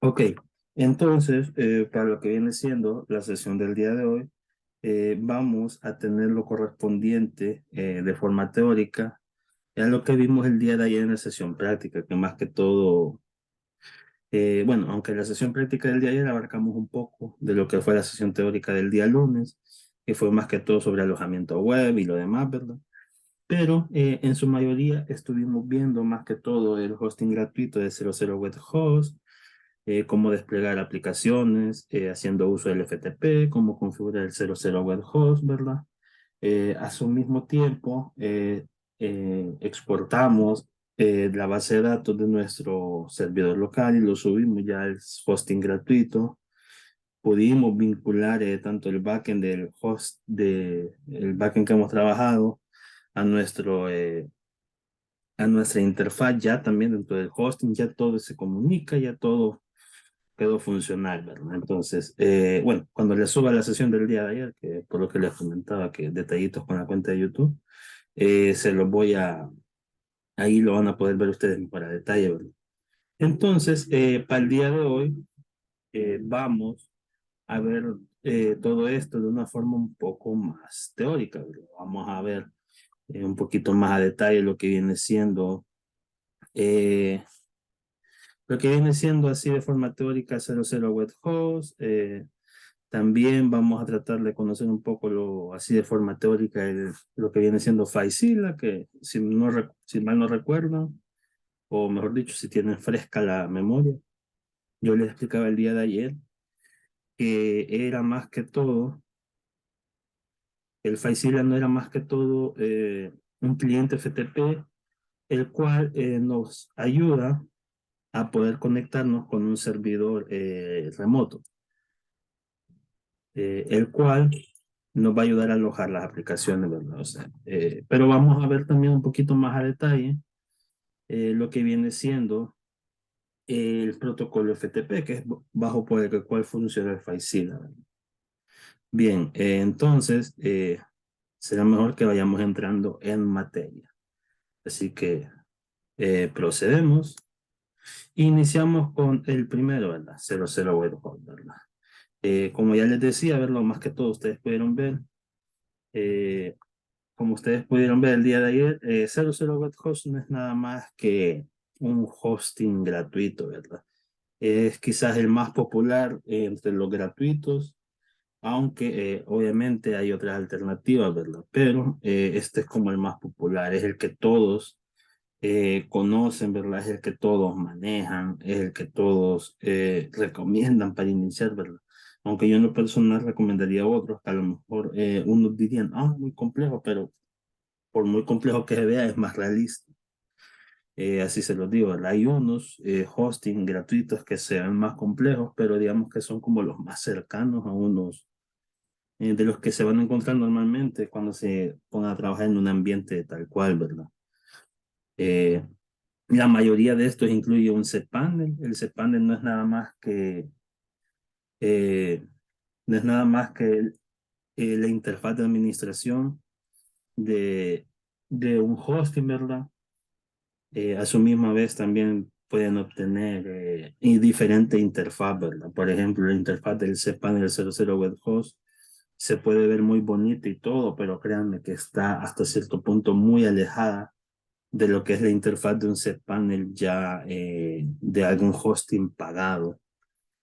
Ok, entonces, para lo que viene siendo la sesión del día de hoy, vamos a tener lo correspondiente de forma teórica a lo que vimos el día de ayer en la sesión práctica, que más que todo, bueno, aunque en la sesión práctica del día de ayer abarcamos un poco de lo que fue la sesión teórica del día lunes, que fue más que todo sobre alojamiento web y lo demás, ¿verdad? Pero en su mayoría estuvimos viendo más que todo el hosting gratuito de 00 Web Host, cómo desplegar aplicaciones, haciendo uso del FTP, cómo configurar el 00 Web Host, ¿verdad? A su mismo tiempo, exportamos la base de datos de nuestro servidor local y lo subimos ya al hosting gratuito. Pudimos vincular tanto el backend del host, el backend que hemos trabajado a a nuestra interfaz ya también dentro del hosting, ya todo se comunica, ya todo quedó funcional, ¿verdad? Entonces, bueno, cuando le suba la sesión del día de ayer, que por lo que les comentaba, que detallitos con la cuenta de YouTube, se los voy ahí lo van a poder ver ustedes para detalle, ¿verdad? Entonces, para el día de hoy, vamos a ver todo esto de una forma un poco más teórica, ¿verdad? Vamos a ver un poquito más a detalle eh, lo que viene siendo así de forma teórica 00 Web Host. También vamos a tratar de conocer un poco así de forma teórica lo que viene siendo FileZilla, que si mal no recuerdo, o mejor dicho, si tienen fresca la memoria, yo les explicaba el día de ayer que era más que todo, el FileZilla no era más que todo un cliente FTP, el cual nos ayuda a poder conectarnos con un servidor remoto, el cual nos va a ayudar a alojar las aplicaciones, ¿verdad? O sea, pero vamos a ver también un poquito más a detalle lo que viene siendo el protocolo FTP, que es bajo por el cual funciona el FileZilla, ¿verdad? Bien, entonces será mejor que vayamos entrando en materia. Así que procedemos. Iniciamos con el primero, ¿verdad? 00 Web Host, ¿verdad? Como ya les decía, ver lo más que todo ustedes pudieron ver. eh, Como ustedes pudieron ver el día de ayer, 00 Web Host no es nada más que un hosting gratuito, ¿verdad? Es quizás el más popular entre los gratuitos, aunque obviamente hay otras alternativas, ¿verdad? Pero este es como el más popular, es el que todos conocen, ¿verdad? Es el que todos manejan, es el que todos recomiendan para iniciar, ¿verdad? Aunque yo en lo personal recomendaría otros, que a lo mejor unos dirían, ah, muy complejo, pero por muy complejo que se vea, es más realista. Así se los digo, ¿verdad? Hay unos hosting gratuitos que sean más complejos, pero digamos que son como los más cercanos a unos de los que se van a encontrar normalmente cuando se pongan a trabajar en un ambiente tal cual, ¿verdad? Eh, la mayoría de estos incluye un cPanel. El cPanel no es nada más eh, no es nada más que la interfaz de administración de, de un hosting, ¿verdad? A su misma vez también pueden obtener y diferente interfaz, ¿verdad? Por ejemplo, la interfaz del cPanel 00 Web Host se puede ver muy bonita y todo, pero créanme que está hasta cierto punto muy alejada de lo que es la interfaz de un cPanel ya de algún hosting pagado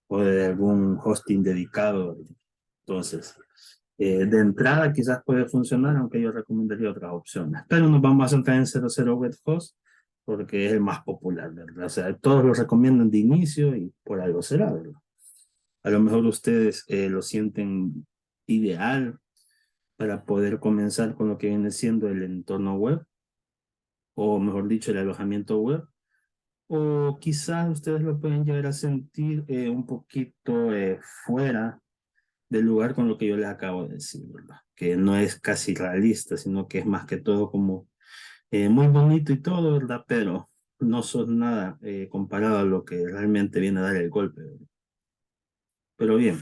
o de algún hosting dedicado. Entonces, de entrada quizás puede funcionar, aunque yo recomendaría otras opciones. Pero nos vamos a centrar en 00 Web Host porque es el más popular, ¿verdad? O sea, todos lo recomiendan de inicio y por algo será, ¿verdad? A lo mejor ustedes lo sienten ideal para poder comenzar con lo que viene siendo el entorno web, o mejor dicho, el alojamiento web, o quizás ustedes lo pueden llegar a sentir un poquito fuera del lugar con lo que yo les acabo de decir, ¿verdad? Que no es casi realista, sino que es más que todo como muy bonito y todo, ¿verdad? Pero no son nada comparado a lo que realmente viene a dar el golpe, ¿verdad? Pero bien,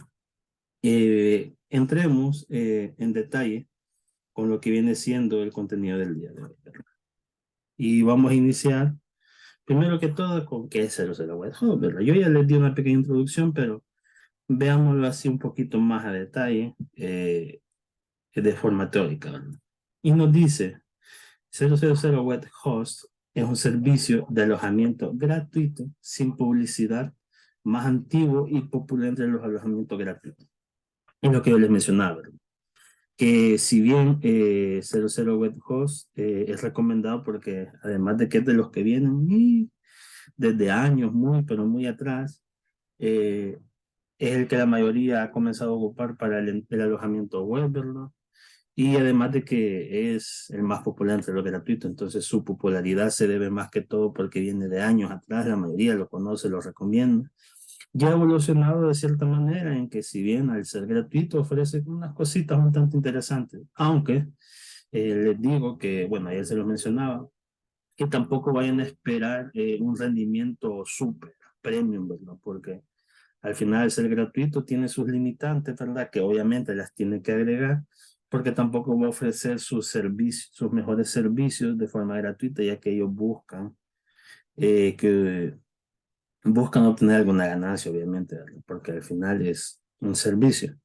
entremos en detalle con lo que viene siendo el contenido del día de hoy, ¿verdad? Y vamos a iniciar. Primero que todo, ¿con qué es 00 Web Host, ¿verdad? Yo ya les di una pequeña introducción, pero veámoslo así un poquito más a detalle, de forma teórica, ¿verdad? Y nos dice, 000 Web Host es un servicio de alojamiento gratuito, sin publicidad, más antiguo y popular entre los alojamientos gratuitos. Es lo que yo les mencionaba, ¿verdad? Que si bien 00 Web Host es recomendado porque además de que es de los que vienen y desde años muy, pero muy atrás, eh, es el que la mayoría ha comenzado a ocupar para el alojamiento web, ¿verdad? Y además de que es el más popular entre los gratuitos, entonces su popularidad se debe más que todo porque viene de años atrás, la mayoría lo conoce, lo recomienda. Ya ha evolucionado de cierta manera en que si bien al ser gratuito ofrece unas cositas un tanto interesantes, aunque les digo que, bueno, ayer se lo mencionaba, que tampoco vayan a esperar un rendimiento súper premium, ¿verdad? Porque al final, el ser gratuito tiene sus limitantes, ¿verdad? Que obviamente las tiene que agregar, porque tampoco va a ofrecer sus servicios, sus mejores servicios de forma gratuita, ya que ellos que buscan obtener alguna ganancia, obviamente, ¿verdad? Porque al final es un servicio.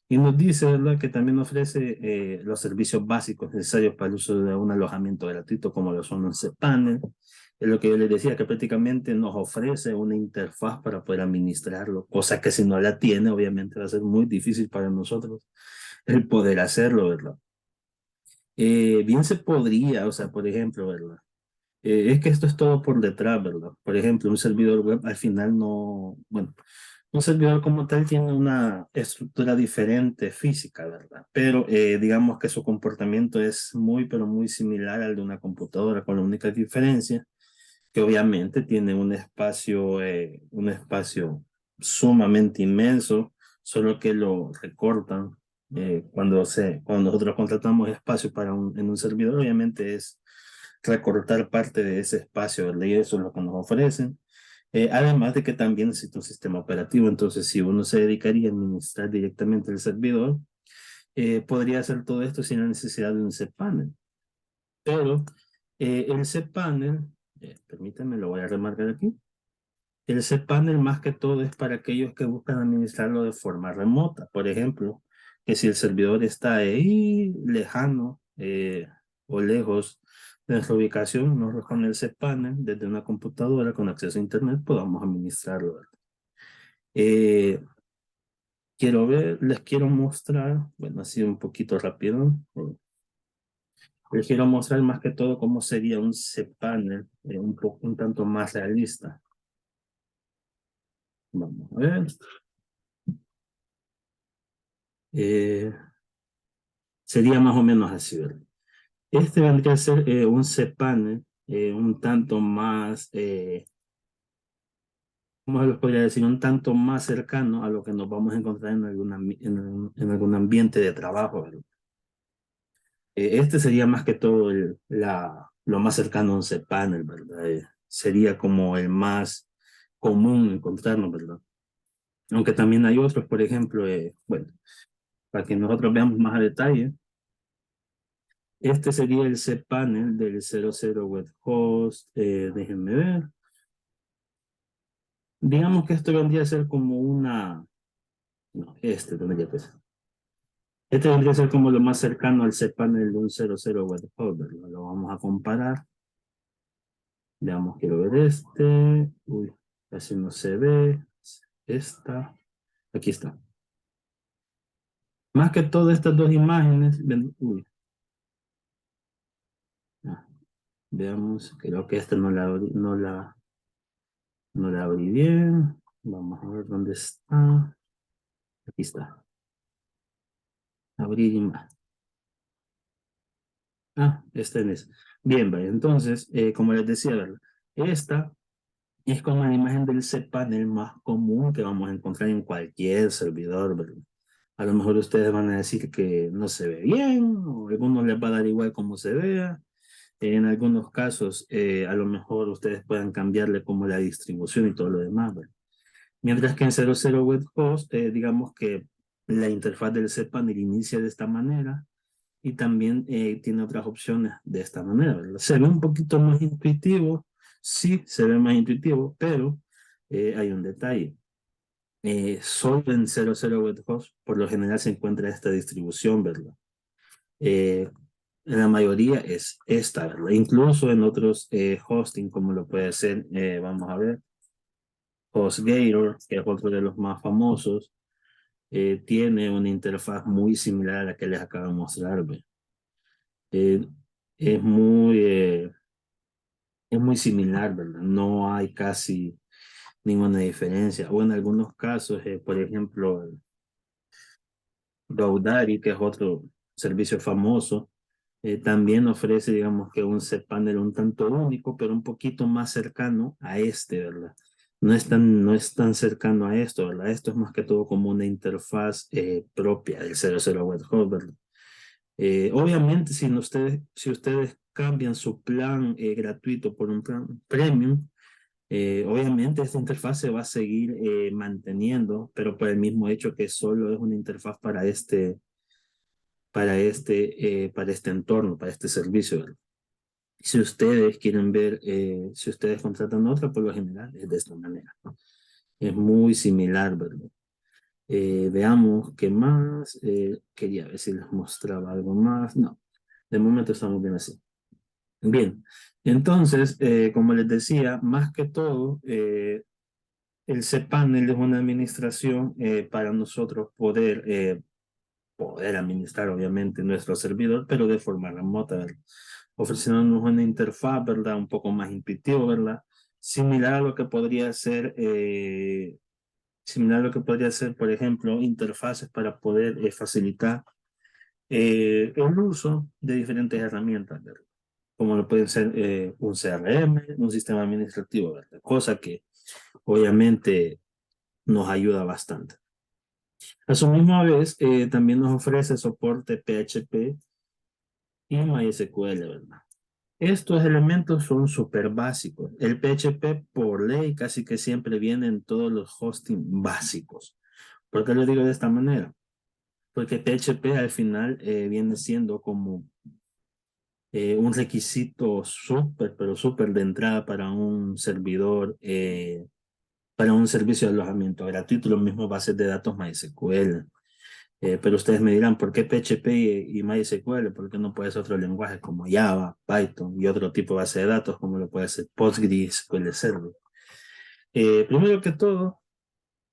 Y nos dice, ¿verdad?, que también ofrece los servicios básicos necesarios para el uso de un alojamiento gratuito, como lo son un cPanel. Es lo que yo les decía, que prácticamente nos ofrece una interfaz para poder administrarlo, cosa que si no la tiene, obviamente va a ser muy difícil para nosotros el poder hacerlo, ¿verdad? Bien se podría, o sea, por ejemplo, ¿verdad? Es que esto es todo por detrás, ¿verdad? Por ejemplo, un servidor web al final no, bueno, un servidor como tal tiene una estructura diferente física, ¿verdad? Pero digamos que su comportamiento es muy, pero muy similar al de una computadora, con la única diferencia que obviamente tiene un espacio sumamente inmenso, solo que lo recortan. Cuando nosotros contratamos espacio en un servidor, obviamente es recortar parte de ese espacio, ¿verdad? Y eso es lo que nos ofrecen. Además de que también necesita un sistema operativo, entonces si uno se dedicaría a administrar directamente el servidor, podría hacer todo esto sin la necesidad de un cPanel. Pero el cPanel, permítanme, lo voy a remarcar aquí. El cPanel más que todo es para aquellos que buscan administrarlo de forma remota. Por ejemplo, que si el servidor está ahí lejano o lejos de nuestra ubicación, nosotros con el cPanel desde una computadora con acceso a internet podamos administrarlo. Eh, les quiero mostrar, bueno, así un poquito rápido. Les quiero mostrar más que todo cómo sería un cPanel un tanto más realista. Vamos a ver. Eh, Sería más o menos así, ¿verdad? Este vendría a ser un cPanel un tanto más, ¿cómo se los podría decir? Un tanto más cercano a lo que nos vamos a encontrar en algún ambiente de trabajo, ¿verdad? Este sería más que todo lo más cercano a un cPanel, ¿verdad? Sería como el más común encontrarnos, ¿verdad? Aunque también hay otros, por ejemplo, bueno, para que nosotros veamos más a detalle, este sería el cPanel del 00 Web Host, déjenme ver. Digamos que esto vendría a ser como no, este tendría que ser. Este vendría a ser como lo más cercano al cPanel de un 00 Web Host, ¿verdad? Lo vamos a comparar. Veamos, quiero ver este. Uy, casi no se ve. Esta. Aquí está. Más que todas estas dos imágenes. Uy. Ah, veamos. Creo que esta no la abrí bien. Vamos a ver dónde está. Aquí está. Abrir imagen. Ah, esta es. Bien, vaya. Entonces, como les decía, ¿verdad? Esta es como la imagen del cPanel más común que vamos a encontrar en cualquier servidor, ¿verdad? A lo mejor ustedes van a decir que no se ve bien, o a algunos les va a dar igual como se vea. En algunos casos, a lo mejor ustedes puedan cambiarle como la distribución y todo lo demás, ¿verdad? Mientras que en 00 Web Host, digamos que la interfaz del cPanel inicia de esta manera y también tiene otras opciones de esta manera, ¿verdad? Se ve un poquito más intuitivo, sí se ve más intuitivo, pero hay un detalle. Solo en 00 Web Host por lo general se encuentra esta distribución, ¿verdad? Eh, en la mayoría es esta, ¿verdad? Incluso en otros hosting, como lo puede ser, vamos a ver, HostGator, que es otro de los más famosos, tiene una interfaz muy similar a la que les acabo de mostrar, ¿ve? Eh, es muy, eh, es muy similar, ¿verdad? No hay casi ninguna diferencia. O en algunos casos, por ejemplo, GoDaddy, que es otro servicio famoso, también ofrece, digamos que un cPanel un tanto único, pero un poquito más cercano a este, ¿verdad? No es tan cercano a esto, ¿verdad? Esto es más que todo como una interfaz propia del 00 Web Hub, ¿verdad? Obviamente, si ustedes cambian su plan gratuito por un plan premium, obviamente esta interfaz se va a seguir manteniendo, pero por el mismo hecho que solo es una interfaz para este entorno, para este servicio, ¿verdad? Si ustedes quieren ver, si ustedes contratan otra, por lo general es de esta manera, ¿no? Es muy similar, ¿verdad? Veamos qué más. Quería ver si les mostraba algo más. No, de momento estamos bien así. Bien, entonces, como les decía, más que todo, el cPanel es una administración para nosotros poder administrar, obviamente, nuestro servidor, pero de forma remota, ¿verdad? Ofreciéndonos una interfaz, ¿verdad? Un poco más intuitivo, ¿verdad? Similar a lo que podría ser, por ejemplo, interfaces para poder facilitar el uso de diferentes herramientas, ¿verdad? Como lo pueden ser un CRM, un sistema administrativo, ¿verdad? Cosa que obviamente nos ayuda bastante. A su misma vez, también nos ofrece soporte PHP y MySQL, ¿verdad? Estos elementos son súper básicos. El PHP por ley casi que siempre viene en todos los hosting básicos. ¿Por qué lo digo de esta manera? Porque PHP al final viene siendo como un requisito súper, pero súper de entrada para un servidor, para un servicio de alojamiento gratuito, los mismos bases de datos MySQL. Pero ustedes me dirán, ¿por qué PHP y MySQL? ¿Por qué no puede ser otro lenguaje como Java, Python y otro tipo de base de datos como lo puede ser PostgreSQL Server? Primero que todo,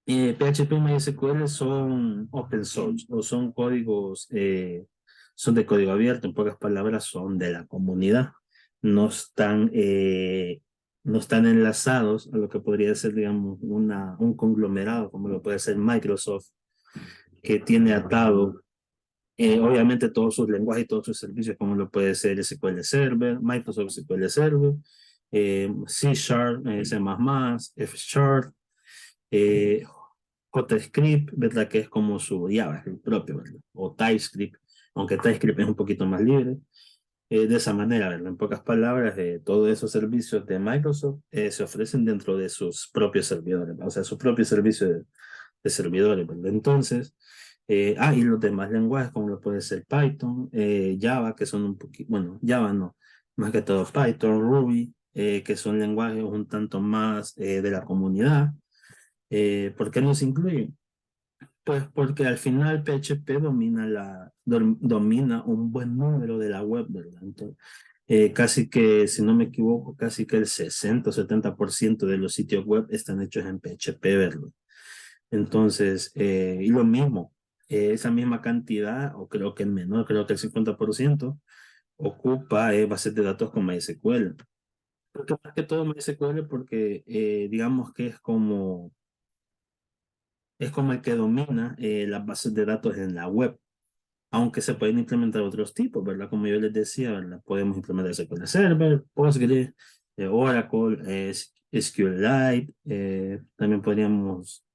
PHP y MySQL son open source o son códigos, son de código abierto, en pocas palabras, son de la comunidad. No están, eh, no están enlazados a lo que podría ser, digamos, un conglomerado como lo puede ser Microsoft, que tiene atado obviamente todos sus lenguajes y todos sus servicios, como lo puede ser SQL Server, Microsoft SQL Server, C Sharp, C++, F Sharp, eh, JavaScript, ¿verdad? Que es como su Java, el propio, ¿verdad? O TypeScript, aunque TypeScript es un poquito más libre. De esa manera, ¿verdad? En pocas palabras, todos esos servicios de Microsoft se ofrecen dentro de sus propios servidores, ¿verdad? O sea, su propio servicio de servidores, ¿verdad? Entonces, y los demás lenguajes, como lo puede ser Python, Java, que son un poquito, bueno, Java no, más que todo Python, Ruby, que son lenguajes un tanto más de la comunidad. ¿Por qué no se incluyen? Pues porque al final PHP domina un buen número de la web, ¿verdad? Entonces, casi que, si no me equivoco, casi que el 60 o 70% de los sitios web están hechos en PHP, ¿verdad? Entonces, y lo mismo, esa misma cantidad, o creo que menor, creo que el 50% ocupa bases de datos con MySQL. Porque más que todo MySQL, porque digamos que es como el que domina las bases de datos en la web, aunque se pueden implementar otros tipos, ¿verdad? Como yo les decía, ¿verdad? Podemos implementar SQL Server, Postgre, Oracle, SQLite, también podríamos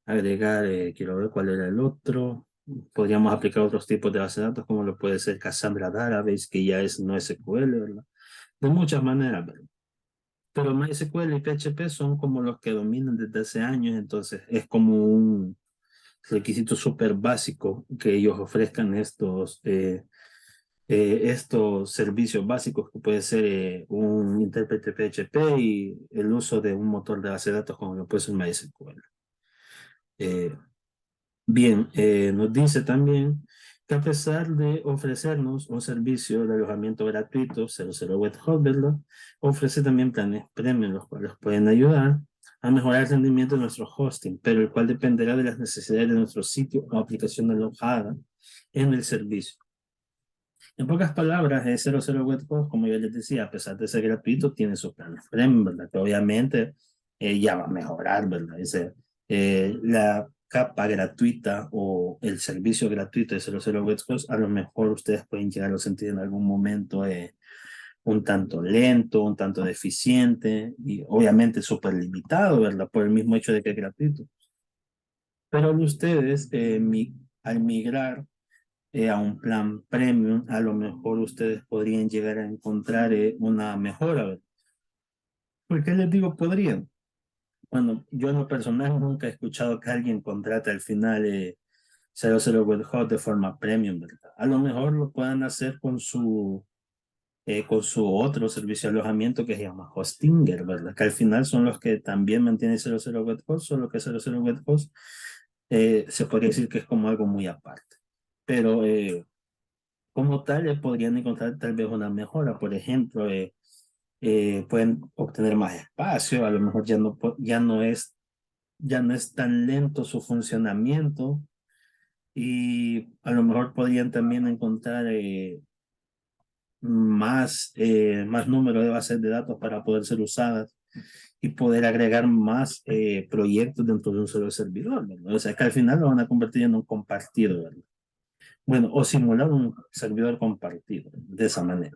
agregar, quiero ver cuál era el otro. Podríamos aplicar otros tipos de base de datos, como lo puede ser Cassandra Database, que ya es no SQL, ¿verdad? De muchas maneras, ¿verdad? Pero MySQL y PHP son como los que dominan desde hace años, entonces es como un requisito súper básico que ellos ofrezcan estos servicios básicos que puede ser un intérprete PHP y el uso de un motor de base de datos como lo puede ser MySQL. Eh, Bien, nos dice también que a pesar de ofrecernos un servicio de alojamiento gratuito, 00 Web Hub, ¿verdad? Ofrece también planes premium, los cuales pueden ayudar a mejorar el rendimiento de nuestro hosting, pero el cual dependerá de las necesidades de nuestro sitio o aplicación alojada en el servicio. En pocas palabras, el 00 Web Hub, como yo les decía, a pesar de ser gratuito, tiene sus planes premium, ¿verdad? Que obviamente ya va a mejorar, ¿verdad? La capa gratuita o el servicio gratuito de 00 Web Hub, a lo mejor ustedes pueden llegar a sentir en algún momento un tanto lento, un tanto deficiente y obviamente súper limitado, ¿verdad? Por el mismo hecho de que es gratuito. Pero ustedes, al migrar a un plan premium, a lo mejor ustedes podrían llegar a encontrar una mejora, ¿verdad? ¿Por qué les digo podrían? Bueno, yo en lo personal nunca he escuchado que alguien contrate al final 00 Web Hot de forma premium, ¿verdad? A lo mejor lo puedan hacer con su otro servicio de alojamiento que se llama Hostinger, ¿verdad? Que al final son los que también mantienen 00 Web Hot, solo que 00 Web Hot se podría decir que es como algo muy aparte. Pero como tal, podrían encontrar tal vez una mejora. Por ejemplo, pueden obtener más espacio, a lo mejor ya no es tan lento su funcionamiento y a lo mejor podrían también encontrar más número de bases de datos para poder ser usadas y poder agregar más proyectos dentro de un solo servidor, ¿verdad? O sea, que al final lo van a convertir en un compartido, ¿verdad? Bueno, o simular un servidor compartido, de esa manera.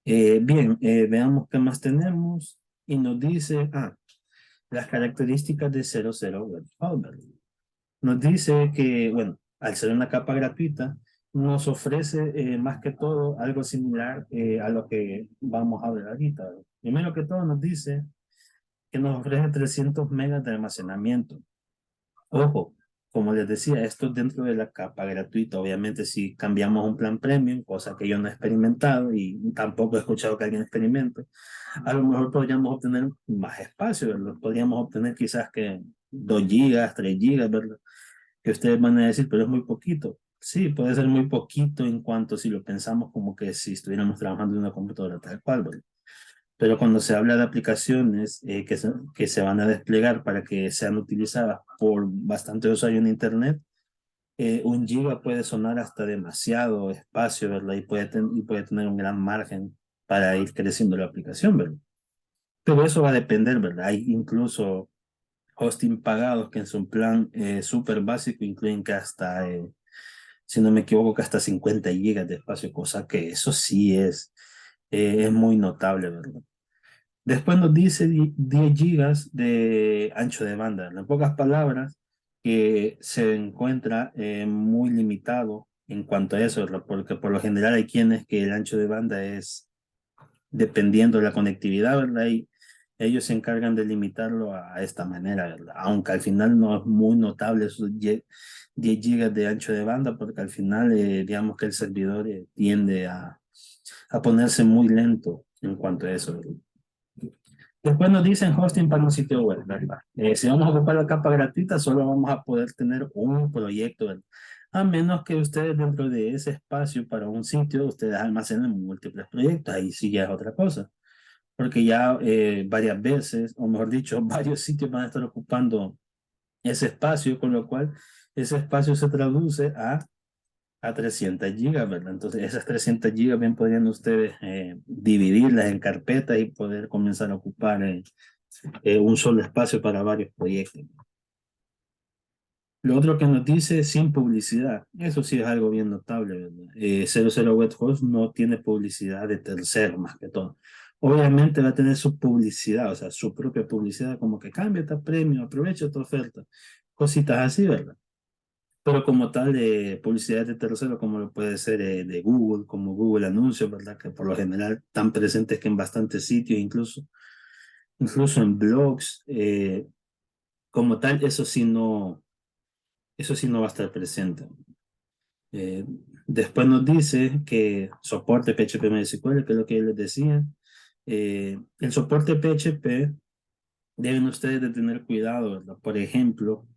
Bien, veamos qué más tenemos. Y nos dice, las características de 00 Web Folder. Nos dice que, bueno, al ser una capa gratuita, nos ofrece más que todo algo similar a lo que vamos a ver ahorita. Primero que todo nos dice que nos ofrece 300 megas de almacenamiento. Ojo, como les decía, esto es dentro de la capa gratuita. Obviamente, si cambiamos un plan premium, cosa que yo no he experimentado y tampoco he escuchado que alguien experimente, a lo mejor podríamos obtener más espacio, ¿verdad? Podríamos obtener quizás que 2 gigas, 3 gigas, ¿verdad? Que ustedes van a decir, pero es muy poquito. Sí, puede ser muy poquito en cuanto si lo pensamos como que si estuviéramos trabajando en una computadora tal cual, ¿verdad? Pero cuando se habla de aplicaciones que se van a desplegar para que sean utilizadas por bastante usuarios en Internet, 1 giga puede sonar hasta demasiado espacio, ¿verdad? Y puede tener un gran margen para ir creciendo la aplicación, ¿verdad? Pero eso va a depender, ¿verdad? Hay incluso hosting pagados que en su plan súper básico incluyen que hasta, si no me equivoco, que hasta 50 gigas de espacio, cosa que eso sí es muy notable, ¿verdad? Después nos dice 10 gigas de ancho de banda. En pocas palabras, que se encuentra muy limitado en cuanto a eso, ¿verdad? Porque por lo general hay quienes que el ancho de banda es dependiendo de la conectividad, ¿verdad? Y ellos se encargan de limitarlo a esta manera, ¿verdad? Aunque al final no es muy notable esos 10 gigas de ancho de banda, porque al final, digamos que el servidor tiende a ponerse muy lento en cuanto a eso, ¿verdad? Después nos dicen hosting para un sitio web, ¿verdad? Si vamos a ocupar la capa gratuita, solo vamos a poder tener un proyecto, ¿verdad? A menos que ustedes dentro de ese espacio para un sitio, ustedes almacenen múltiples proyectos, ahí sí ya es otra cosa. Porque ya varias veces, o mejor dicho, varios sitios van a estar ocupando ese espacio, con lo cual ese espacio se traduce a 300 gigas, ¿verdad? Entonces, esas 300 gigas bien podrían ustedes dividirlas en carpetas y poder comenzar a ocupar un solo espacio para varios proyectos. Lo otro que nos dice sin publicidad, eso sí es algo bien notable, ¿verdad? 00 Web Host no tiene publicidad de tercero más que todo. Obviamente va a tener su publicidad, o sea, su propia publicidad, como que cámbiate a premio, aprovecha tu oferta, cositas así, ¿verdad? Pero como tal, publicidad de tercero, como lo puede ser de Google, como Google Anuncios, ¿verdad? Que por lo general están presentes que en bastantes sitios, incluso en blogs, como tal, eso sí no va a estar presente. Eh, Después nos dice que soporte PHP MySQL, que es lo que yo les decía. El soporte PHP deben ustedes de tener cuidado, ¿verdad? Por ejemplo,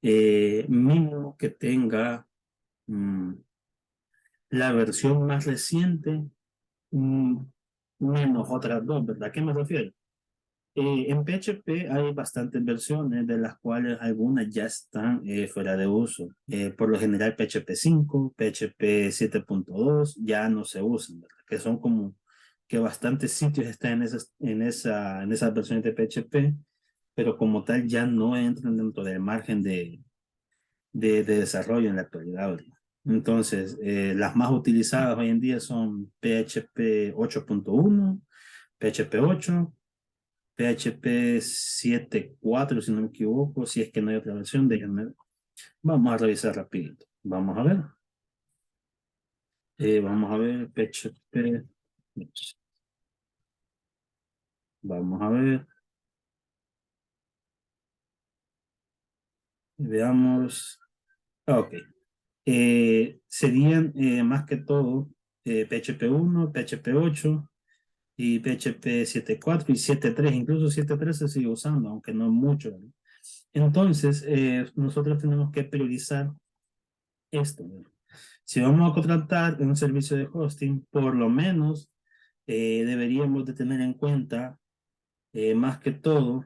mínimo que tenga mm, la versión más reciente mm, menos otras dos, ¿verdad? ¿A qué me refiero? En PHP hay bastantes versiones, de las cuales algunas ya están fuera de uso. Por lo general PHP 5, PHP 7.2 ya no se usan, ¿verdad? Que son como que bastantes sitios están en esas versiones de PHP, pero como tal ya no entran dentro del margen de desarrollo en la actualidad, ¿verdad? Entonces, las más utilizadas hoy en día son PHP 8.1, PHP 8, PHP 7.4, si no me equivoco, si es que no hay otra versión, déjenme ver. Vamos a revisar rapidito. Vamos a ver. Vamos a ver PHP. Vamos a ver. Veamos. Ok. Serían más que todo PHP 1, PHP 8 y PHP 7.4 y 7.3. Incluso 7.3 se sigue usando, aunque no mucho, ¿verdad? Entonces, nosotros tenemos que priorizar esto, ¿verdad? Si vamos a contratar un servicio de hosting, por lo menos deberíamos de tener en cuenta, más que todo,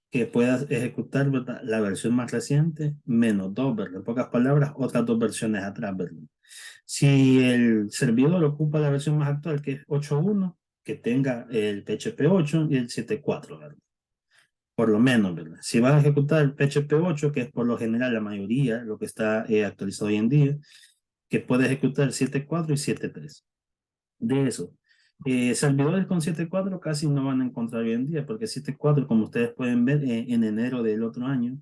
que puedas ejecutar, ¿verdad?, la versión más reciente menos dos, ¿verdad? En pocas palabras, otras dos versiones atrás, ¿verdad? Si el servidor ocupa la versión más actual, que es 8.1, que tenga el PHP 8 y el 7.4, ¿verdad? Por lo menos, ¿verdad? Si vas a ejecutar el PHP 8, que es por lo general la mayoría, lo que está actualizado hoy en día, que puede ejecutar 7.4 y 7.3. De eso. Servidores con 7.4 casi no van a encontrar hoy en día, porque 7.4, como ustedes pueden ver, en enero del otro año,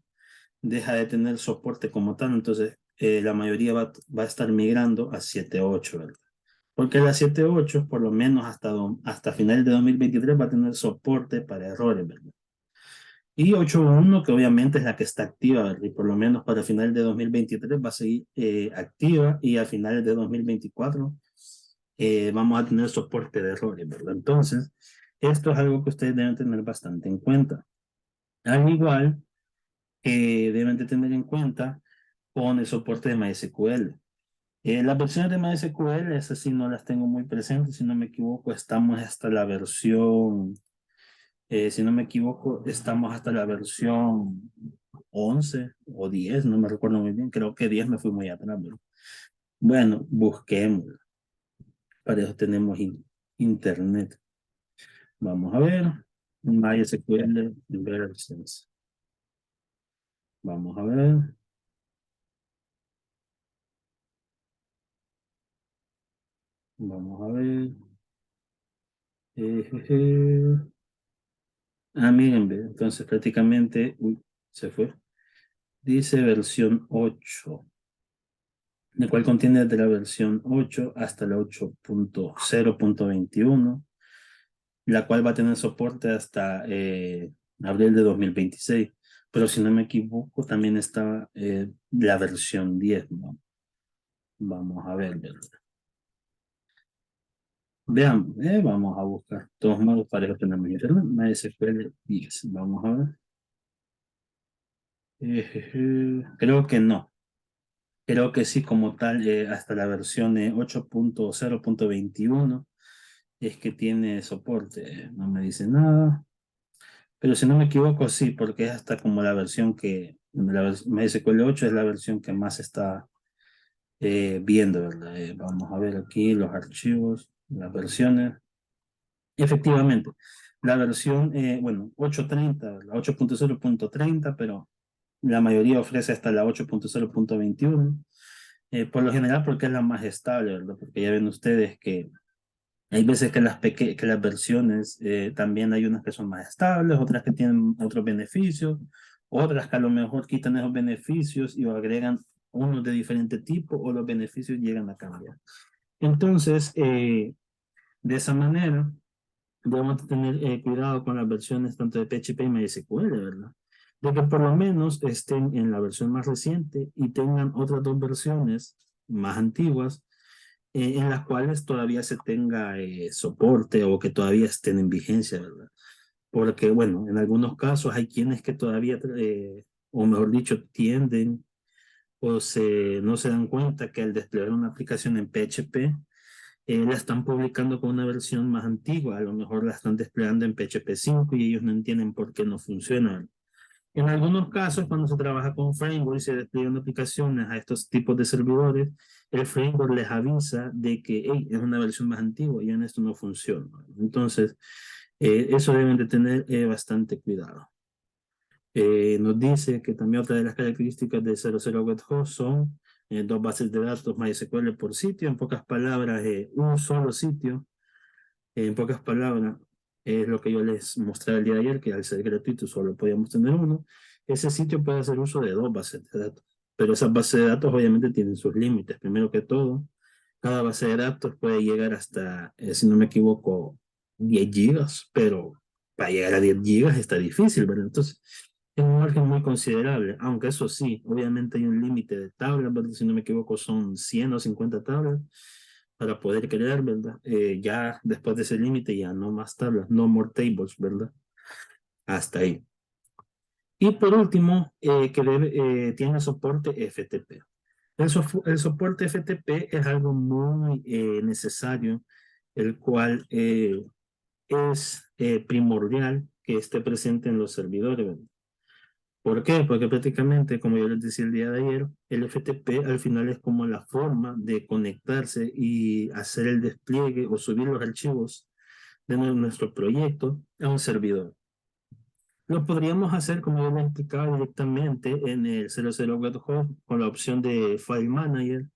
deja de tener soporte como tal, entonces la mayoría va a estar migrando a 7.8, ¿verdad? Porque la 7.8, por lo menos hasta final de 2023, va a tener soporte para errores, ¿verdad? Y 8.1, que obviamente es la que está activa, ¿verdad? Y por lo menos para final de 2023 va a seguir activa, y a finales de 2024 vamos a tener soporte de errores, ¿verdad? Entonces, esto es algo que ustedes deben tener bastante en cuenta. Al igual que deben de tener en cuenta con el soporte de MySQL. Las versiones de MySQL, esas sí no las tengo muy presentes, si no me equivoco, estamos hasta la versión, si no me equivoco, estamos hasta la versión 11 o 10, no me recuerdo muy bien, creo que 10 me fui muy atrás, pero bueno, busquemos, para eso tenemos internet. Vamos a ver, MySQL versions. Vamos a ver, vamos a ver. Jeje. Miren, ve, entonces prácticamente, uy, se fue. Dice versión 8, el cual contiene de la versión 8 hasta la 8.0.21, la cual va a tener soporte hasta abril de 2026. Pero si no me equivoco, también está la versión 10, ¿no? Vamos a ver, ¿verdad? Vean, vamos a buscar. De todos modos, para eso tenemos internet. MySQL 10. Vamos a ver. Creo que no. Creo que sí, como tal, hasta la versión 8.0.21 es que tiene soporte. No me dice nada. Pero si no me equivoco, sí, porque es hasta como la versión MySQL 8 es la versión que más está viendo, ¿verdad? Vamos a ver aquí los archivos, las versiones. Efectivamente, la versión, bueno, 8.30, la 8.0.30, pero la mayoría ofrece hasta la 8.0.21. Por lo general, porque es la más estable, ¿verdad? Porque ya ven ustedes que hay veces que que las versiones también hay unas que son más estables, otras que tienen otros beneficios, otras que a lo mejor quitan esos beneficios y agregan unos de diferente tipo, o los beneficios llegan a cambiar. Entonces, de esa manera, debemos tener cuidado con las versiones tanto de PHP y MySQL, ¿verdad? De que por lo menos estén en la versión más reciente y tengan otras dos versiones más antiguas, en las cuales todavía se tenga soporte o que todavía estén en vigencia, ¿verdad? Porque, bueno, en algunos casos hay quienes que todavía, o mejor dicho, tienden no se dan cuenta que al desplegar una aplicación en PHP, la están publicando con una versión más antigua, a lo mejor la están desplegando en PHP 5 y ellos no entienden por qué no funciona. En algunos casos, cuando se trabaja con framework y se despliegan aplicaciones a estos tipos de servidores, el framework les avisa de que hey, es una versión más antigua y en esto no funciona. Entonces, eso deben de tener bastante cuidado. Nos dice que también otra de las características de 00 Web Host son dos bases de datos MySQL por sitio, en pocas palabras, un solo sitio, en pocas palabras, es lo que yo les mostré el día de ayer, que al ser gratuito solo podíamos tener uno. Ese sitio puede hacer uso de dos bases de datos, pero esas bases de datos obviamente tienen sus límites. Primero que todo, cada base de datos puede llegar hasta, si no me equivoco, 10 gigas, pero para llegar a 10 gigas está difícil, ¿verdad? Entonces, es un margen muy considerable, aunque eso sí, obviamente hay un límite de tablas, ¿verdad? Si no me equivoco, son 100 o 50 tablas para poder crear, ¿verdad? Ya después de ese límite, ya no más tablas, no more tables, ¿verdad? Hasta ahí. Y por último, tiene soporte FTP. El soporte FTP es algo muy necesario, el cual es primordial que esté presente en los servidores, ¿verdad? ¿Por qué? Porque prácticamente, como yo les decía el día de ayer, el FTP al final es como la forma de conectarse y hacer el despliegue o subir los archivos de nuestro proyecto a un servidor. Lo podríamos hacer, como yo les explicaba, directamente en el 00 Web Host con la opción de File Manager,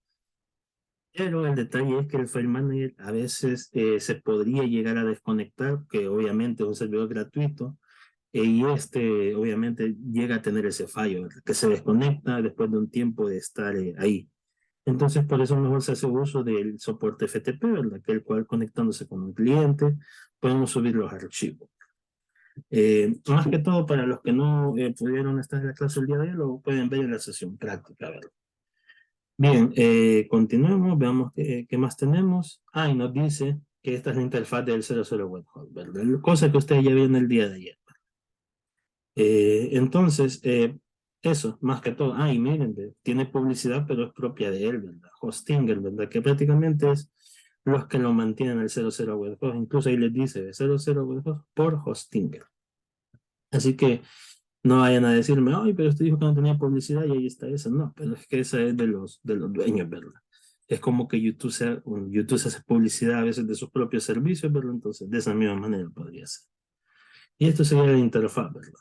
pero el detalle es que el File Manager a veces se podría llegar a desconectar, que obviamente es un servidor gratuito, y obviamente llega a tener ese fallo, ¿verdad? Que se desconecta después de un tiempo de estar ahí. Entonces, por eso mejor se hace uso del soporte FTP, ¿verdad? Que el cual conectándose con un cliente, podemos subir los archivos. Más que todo, para los que no pudieron estar en la clase el día de hoy, lo pueden ver en la sesión práctica, ¿verdad? Bien, continuemos, veamos qué más tenemos. Ah, y nos dice que esta es la interfaz del 00 Web Host, ¿verdad? Cosa que ustedes ya vieron el día de ayer. Entonces, eso, más que todo. Ah, y miren, tiene publicidad, pero es propia de él, ¿verdad? Hostinger, ¿verdad? Que prácticamente es los que lo mantienen el 00 Web Host. Incluso ahí les dice 00 Web Host por Hostinger. Así que no vayan a decirme, ay, pero usted dijo que no tenía publicidad y ahí está esa. No, pero es que esa es de los dueños, ¿verdad? Es como que YouTube se hace publicidad a veces de sus propios servicios, ¿verdad? Entonces, de esa misma manera podría ser. Y esto sería la interfaz, ¿verdad?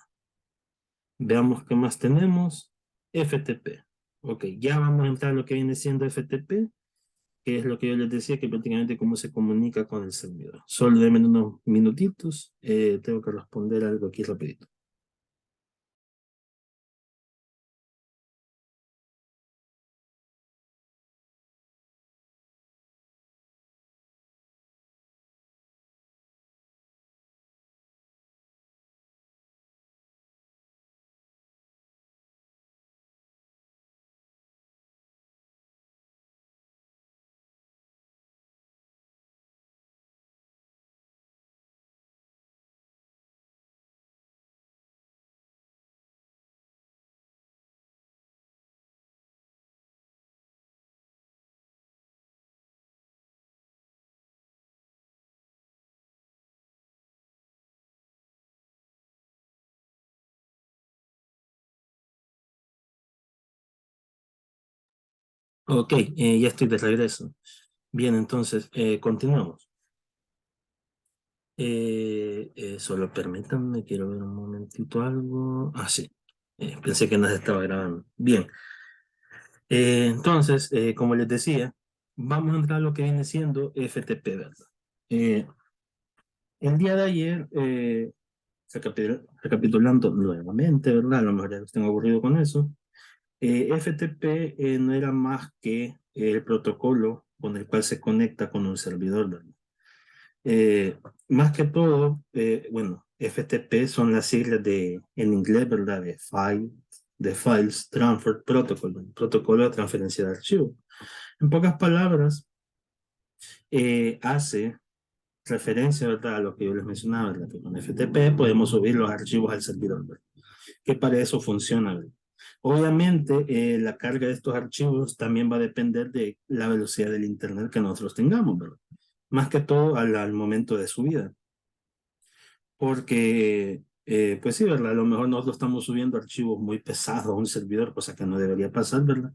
Veamos qué más tenemos. FTP. Ok, ya vamos a entrar a lo que viene siendo FTP, que es lo que yo les decía, que prácticamente cómo se comunica con el servidor. Solo denme unos minutitos, tengo que responder algo aquí rapidito. Ok, ya estoy de regreso. Bien, entonces, continuamos. Solo permítanme, quiero ver un momentito algo. Ah, sí, pensé que no se estaba grabando. Bien, entonces, como les decía, vamos a entrar a lo que viene siendo FTP, ¿verdad? Eh, el día de ayer, recapitulando nuevamente, ¿verdad? A lo mejor ya los tengo aburrido con eso. FTP no era más que el protocolo con el cual se conecta con un servidor, ¿verdad? Más que todo, bueno, FTP son las siglas en inglés, ¿verdad? De Files Transfer Protocol, ¿verdad? Protocolo de transferencia de archivos. En pocas palabras, hace referencia, ¿verdad?, a lo que yo les mencionaba, ¿verdad?, que con FTP podemos subir los archivos al servidor, ¿verdad?, que para eso funciona, ¿verdad? Obviamente, la carga de estos archivos también va a depender de la velocidad del internet que nosotros tengamos, ¿verdad? Más que todo al momento de subida. Porque, pues sí, ¿verdad? A lo mejor nosotros estamos subiendo archivos muy pesados a un servidor, cosa que no debería pasar, ¿verdad?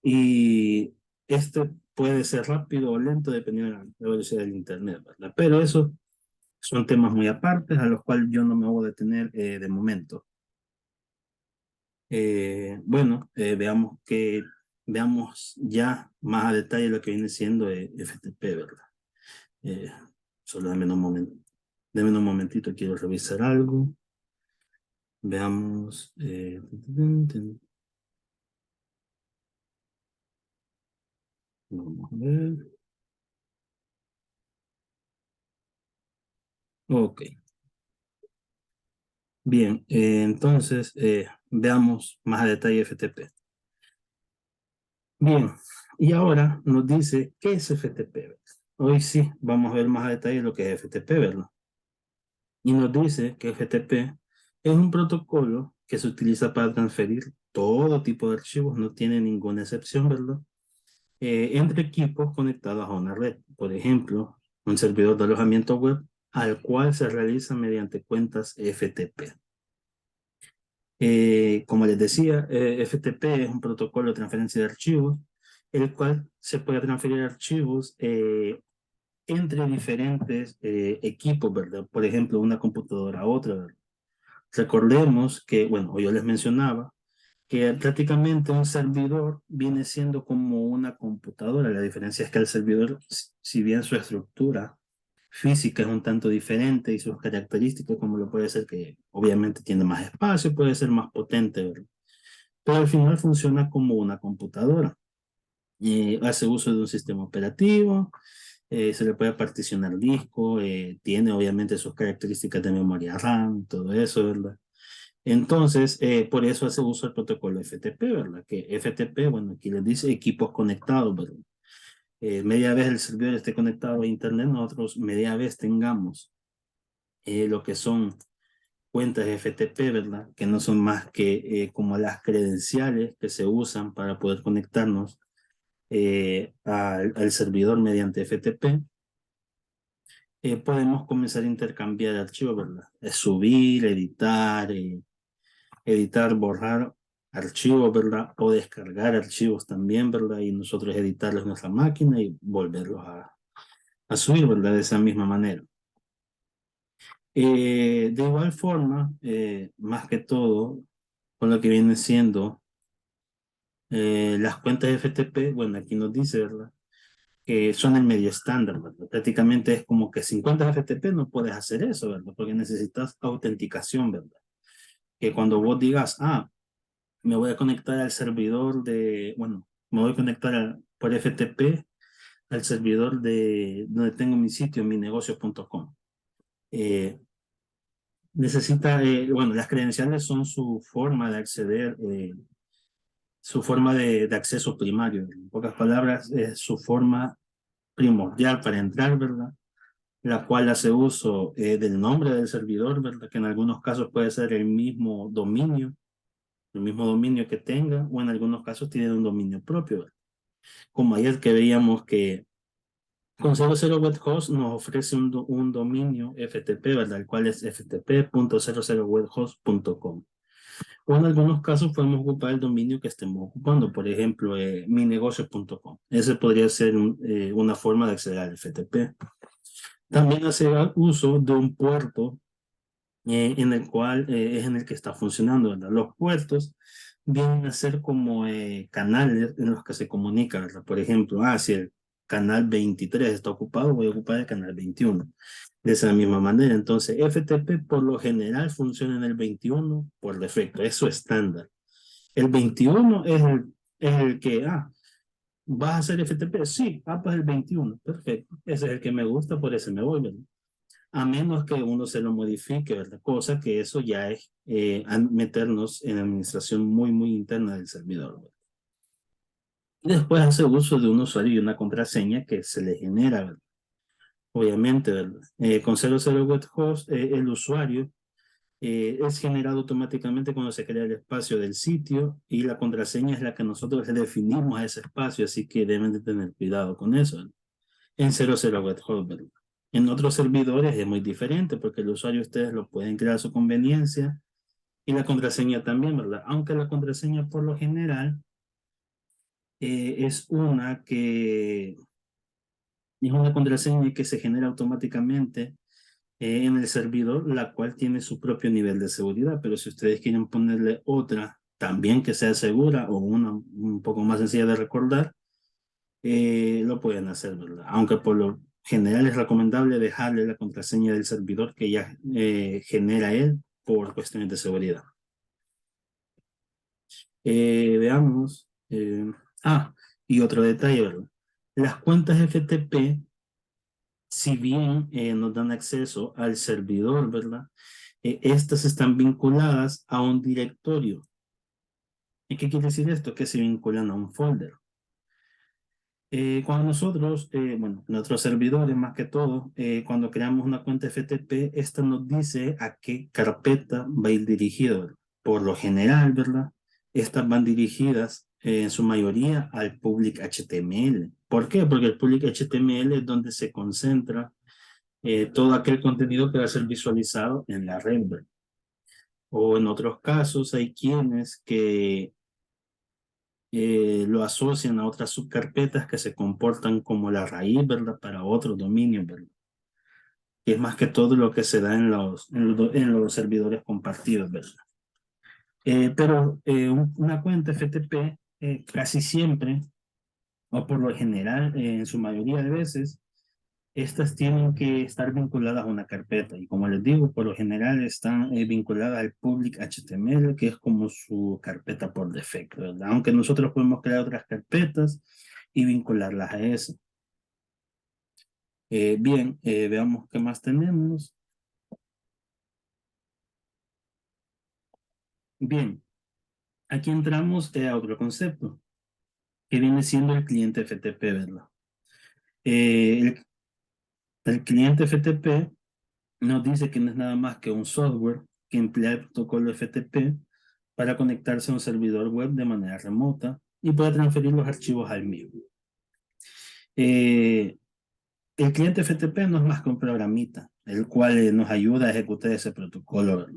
Y este puede ser rápido o lento dependiendo de la velocidad del internet, ¿verdad? Pero eso son temas muy apartes a los cuales yo no me voy a detener de momento. Bueno, veamos ya más a detalle lo que viene siendo FTP, ¿verdad? Eh, solo dame un momentito, quiero revisar algo. Veamos. Vamos a ver. Ok, bien, entonces veamos más a detalle FTP. Bien, y ahora nos dice qué es FTP, ¿verdad? Hoy sí, vamos a ver más a detalle lo que es FTP, ¿verdad? Y nos dice que FTP es un protocolo que se utiliza para transferir todo tipo de archivos, no tiene ninguna excepción, ¿verdad? Entre equipos conectados a una red. Por ejemplo, un servidor de alojamiento web al cual se realiza mediante cuentas FTP. Como les decía, FTP es un protocolo de transferencia de archivos, el cual se puede transferir archivos entre diferentes equipos, ¿verdad? Por ejemplo, una computadora a otra, ¿verdad? Recordemos que, bueno, yo les mencionaba que prácticamente un servidor viene siendo como una computadora. La diferencia es que el servidor, si bien su estructura física es un tanto diferente y sus características, como lo puede ser que obviamente tiene más espacio, puede ser más potente, ¿verdad? Pero al final funciona como una computadora. Hace uso de un sistema operativo, se le puede particionar disco, tiene obviamente sus características de memoria RAM, todo eso, ¿verdad? Entonces, por eso hace uso del protocolo FTP, ¿verdad? Que FTP, bueno, aquí les dice equipos conectados, ¿verdad? Media vez el servidor esté conectado a Internet, nosotros media vez tengamos lo que son cuentas FTP, ¿verdad? Que no son más que como las credenciales que se usan para poder conectarnos al servidor mediante FTP. Podemos comenzar a intercambiar archivos, ¿verdad? Subir, editar, borrar archivos, ¿verdad? O descargar archivos también, ¿verdad? Y nosotros editarlos en nuestra máquina y volverlos a subir, ¿verdad? De esa misma manera. De igual forma, más que todo, con lo que viene siendo las cuentas FTP, bueno, aquí nos dice, ¿verdad? Que son el medio estándar, ¿verdad? Prácticamente es como que sin cuentas FTP no puedes hacer eso, ¿verdad? Porque necesitas autenticación, ¿verdad? Que cuando vos digas, me voy a conectar al servidor bueno, me voy a conectar por FTP al servidor de donde tengo mi sitio, minegocio.com. Eh, bueno, las credenciales son su forma de acceder, su forma de acceso primario. En pocas palabras, es su forma primordial para entrar, ¿verdad? La cual hace uso del nombre del servidor, ¿verdad? Que en algunos casos puede ser el mismo dominio que tenga, o en algunos casos tiene un dominio propio, ¿verdad? Como ayer que veíamos que con 00 webhost nos ofrece un dominio FTP, ¿verdad? El cual es ftp.00webhost.com. O en algunos casos podemos ocupar el dominio que estemos ocupando, por ejemplo, minegocio.com. Ese podría ser una forma de acceder al FTP. También hace uso de un puerto en el cual es en el que está funcionando, ¿verdad? Los puertos vienen a ser como canales en los que se comunica, ¿verdad? Por ejemplo, si el canal 23 está ocupado, voy a ocupar el canal 21. De esa misma manera, entonces FTP por lo general funciona en el 21 por defecto, es su estándar. El 21 es el que, ¿vas a hacer FTP? Sí, pues el 21, perfecto. Ese es el que me gusta, por ese me voy, ¿verdad? A menos que uno se lo modifique, ¿verdad? Cosa que eso ya es meternos en administración muy, muy interna del servidor, ¿verdad? Y después hace uso de un usuario y una contraseña que se le genera, ¿verdad? Obviamente, ¿verdad? Con 00 web host, el usuario es generado automáticamente cuando se crea el espacio del sitio y la contraseña es la que nosotros le definimos a ese espacio, así que deben de tener cuidado con eso, ¿verdad? En 00 web host, ¿verdad? En otros servidores es muy diferente porque el usuario ustedes lo pueden crear a su conveniencia y la contraseña también, ¿verdad? Aunque la contraseña por lo general es es una contraseña que se genera automáticamente en el servidor, la cual tiene su propio nivel de seguridad, pero si ustedes quieren ponerle otra también que sea segura o una un poco más sencilla de recordar, lo pueden hacer, ¿verdad? Aunque por lo general es recomendable dejarle la contraseña del servidor que ya genera él por cuestiones de seguridad. Veamos. Y otro detalle, ¿verdad? Las cuentas FTP, si bien nos dan acceso al servidor, ¿verdad? Estas están vinculadas a un directorio. ¿Y qué quiere decir esto? Que se vinculan a un folder. Cuando nosotros, bueno, nuestros servidores más que todo, cuando creamos una cuenta FTP, esta nos dice a qué carpeta va a ir dirigido, ¿verdad? Por lo general, ¿verdad? Estas van dirigidas en su mayoría al public HTML. ¿Por qué? Porque el public HTML es donde se concentra todo aquel contenido que va a ser visualizado en la red, ¿verdad? O en otros casos hay quienes que lo asocian a otras subcarpetas que se comportan como la raíz, ¿verdad? Para otros dominios, ¿verdad? Y es más que todo lo que se da en los servidores compartidos, ¿verdad? Una cuenta FTP casi siempre, o por lo general, en su mayoría de veces, estas tienen que estar vinculadas a una carpeta y como les digo, por lo general están vinculadas al public HTML, que es como su carpeta por defecto, ¿verdad? Aunque nosotros podemos crear otras carpetas y vincularlas a eso. Bien, veamos qué más tenemos. Bien, aquí entramos a otro concepto, que viene siendo el cliente FTP, ¿verdad? Eh, el, el cliente FTP nos dice que no es nada más que un software que emplea el protocolo FTP para conectarse a un servidor web de manera remota y puede transferir los archivos al mismo. Eh, el cliente FTP no es más que un programita, el cual nos ayuda a ejecutar ese protocolo.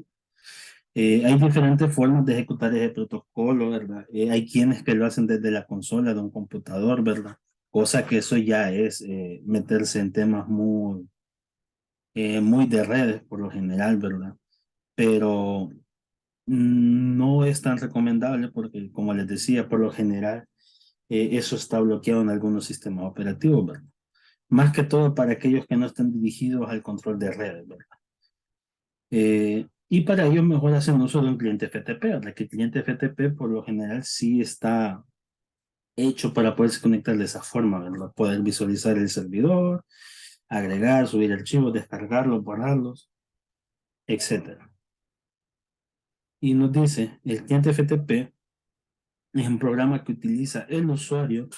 Hay diferentes formas de ejecutar ese protocolo, ¿verdad? Hay quienes que lo hacen desde la consola de un computador, ¿verdad? Cosa que eso ya es meterse en temas muy de redes por lo general, ¿verdad? Pero no es tan recomendable porque, como les decía, por lo general eso está bloqueado en algunos sistemas operativos, ¿verdad? Más que todo para aquellos que no están dirigidos al control de redes, ¿verdad? Y para ello mejor hacen uso de un cliente FTP, ¿verdad? Que el cliente FTP por lo general sí está hecho para poderse conectar de esa forma, ¿verdad? Poder visualizar el servidor, agregar, subir archivos, descargarlos, borrarlos, etcétera. Y nos dice, el cliente FTP es un programa que utiliza el usuario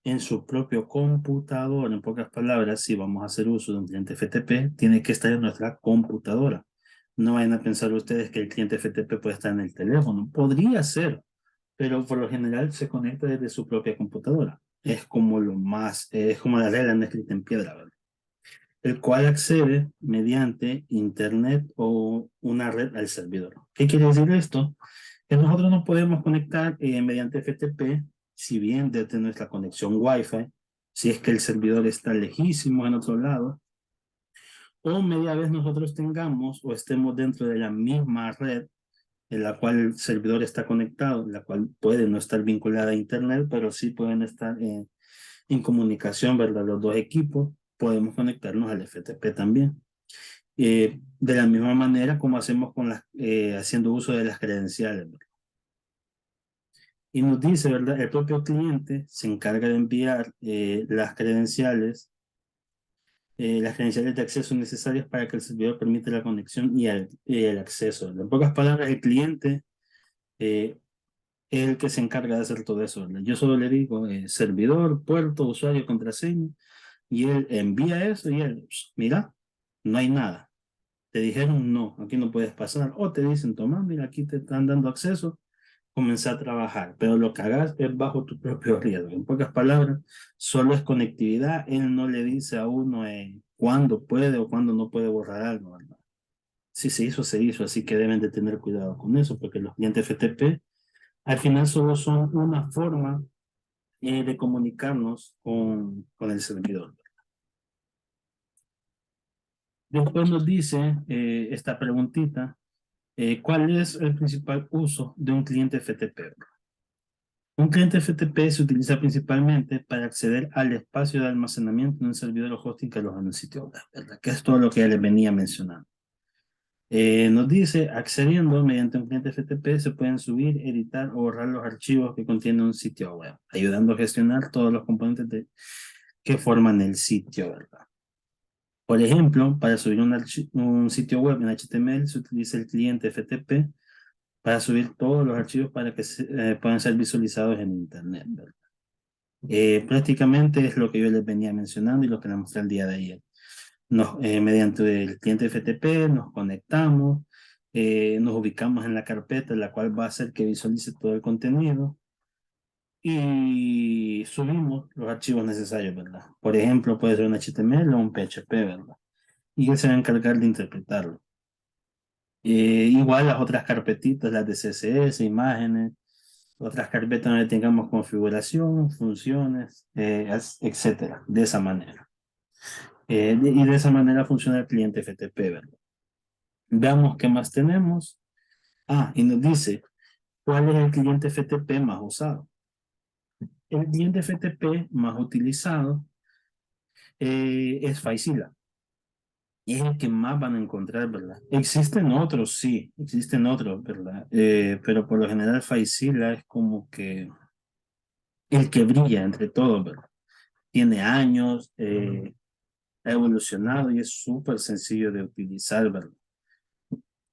en su propio computador. En pocas palabras, si vamos a hacer uso de un cliente FTP, tiene que estar en nuestra computadora. No vayan a pensar ustedes que el cliente FTP puede estar en el teléfono. Podría ser, pero por lo general se conecta desde su propia computadora. Es como la regla no escrita en piedra, ¿verdad? El cual accede mediante internet o una red al servidor. ¿Qué quiere decir esto? Que nosotros nos podemos conectar mediante FTP, si bien desde nuestra conexión Wi-Fi, si es que el servidor está lejísimo en otro lado, o media vez nosotros tengamos o estemos dentro de la misma red en la cual el servidor está conectado, la cual puede no estar vinculada a Internet, pero sí pueden estar en comunicación, ¿verdad? Los dos equipos, podemos conectarnos al FTP también. De la misma manera como hacemos haciendo uso de las credenciales, ¿verdad? Y nos dice, ¿verdad? El propio cliente se encarga de enviar las credenciales de acceso necesarias para que el servidor permita la conexión y el acceso. En pocas palabras, el cliente eh, es el que se encarga de hacer todo eso, ¿verdad? Yo solo le digo servidor, puerto, usuario, contraseña, y él envía eso y él, mira, no hay nada. Te dijeron no, aquí no puedes pasar. O te dicen, toma, mira, aquí te están dando acceso, comenzá a trabajar. Pero lo que hagas es bajo tu propio riesgo. En pocas palabras, solo es conectividad. Él no le dice a uno cuándo puede o cuándo no puede borrar algo, ¿verdad? Si se hizo, se hizo. Así que deben de tener cuidado con eso, porque los clientes FTP al final solo son una forma de comunicarnos con el servidor. Después nos dice esta preguntita. ¿Cuál es el principal uso de un cliente FTP? Un cliente FTP se utiliza principalmente para acceder al espacio de almacenamiento de un servidor o hosting que aloja en un sitio web, ¿verdad? Que es todo lo que ya les venía mencionando. Nos dice, accediendo mediante un cliente FTP se pueden subir, editar o borrar los archivos que contiene un sitio web, ayudando a gestionar todos los componentes que forman el sitio, ¿verdad? Por ejemplo, para subir un sitio web en HTML se utiliza el cliente FTP para subir todos los archivos para que puedan ser visualizados en Internet, ¿verdad? Prácticamente es lo que yo les venía mencionando y lo que les mostré el día de ayer. Mediante el cliente FTP nos conectamos, nos ubicamos en la carpeta, la cual va a hacer que visualice todo el contenido y subimos los archivos necesarios, ¿verdad? Por ejemplo, puede ser un HTML o un PHP, ¿verdad? Y él se va a encargar de interpretarlo. Igual las otras carpetitas, las de CSS, imágenes, otras carpetas donde tengamos configuración, funciones, etcétera, de esa manera. Y de esa manera funciona el cliente FTP, ¿verdad? Veamos qué más tenemos. Y nos dice, ¿cuál es el cliente FTP más usado? El cliente FTP más utilizado es FileZilla. Y es el que más van a encontrar, ¿verdad? Existen otros, sí, existen otros, ¿verdad? Pero por lo general FileZilla es como que el que brilla entre todos, ¿verdad? Tiene años, ha evolucionado y es súper sencillo de utilizar, ¿verdad?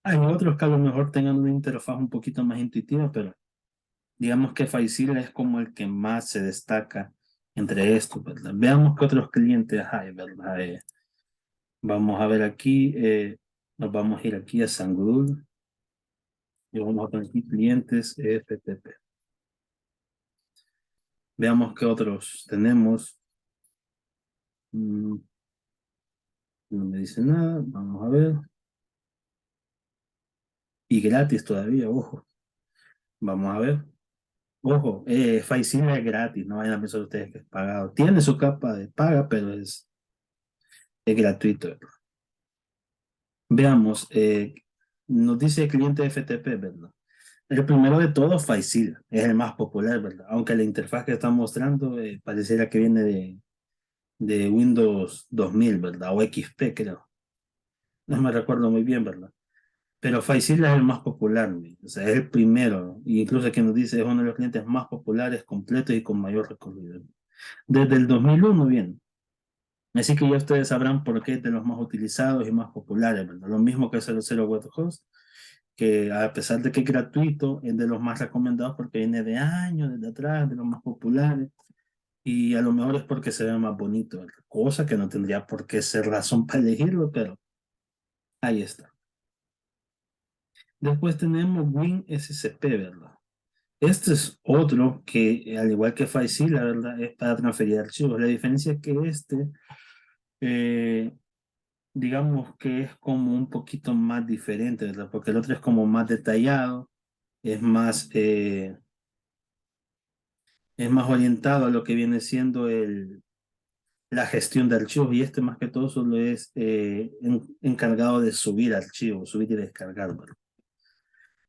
Hay otros que a lo mejor tengan una interfaz un poquito más intuitiva, pero digamos que FileZilla es como el que más se destaca entre estos, ¿verdad? Veamos qué otros clientes hay, ¿verdad? Vamos a ver aquí, nos vamos a ir aquí a Sangul y vamos a poner aquí clientes FTP. Veamos qué otros tenemos. No me dice nada, vamos a ver. Y gratis todavía, ojo. Vamos a ver. Ojo, FileZilla es gratis, no vayan a pensar ustedes que es pagado. Tiene su capa de paga, pero es gratuito. Veamos, nos dice el cliente FTP, ¿verdad? El primero de todos, FileZilla, es el más popular, ¿verdad? Aunque la interfaz que están mostrando pareciera que viene de Windows 2000, ¿verdad? O XP, creo. No me recuerdo muy bien, ¿verdad? Pero FileZilla es el más popular, ¿no? O sea, es el primero. E incluso que nos dice es uno de los clientes más populares, completos y con mayor recorrido. Desde el 2001 bien. Así que ya ustedes sabrán por qué es de los más utilizados y más populares, ¿verdad? Lo mismo que 00 Webhost, que a pesar de que es gratuito, es de los más recomendados porque viene de años, desde atrás, de los más populares. Y a lo mejor es porque se ve más bonito, ¿verdad? Cosa que no tendría por qué ser razón para elegirlo, pero ahí está. Después tenemos WinSCP, ¿verdad? Este es otro que, al igual que FileZilla, la verdad, es para transferir archivos. La diferencia es que eh, digamos que es como un poquito más diferente, ¿verdad? Porque el otro es como más detallado, es más orientado a lo que viene siendo la gestión de archivos y este más que todo solo es encargado de subir archivos, subir y descargar, ¿verdad?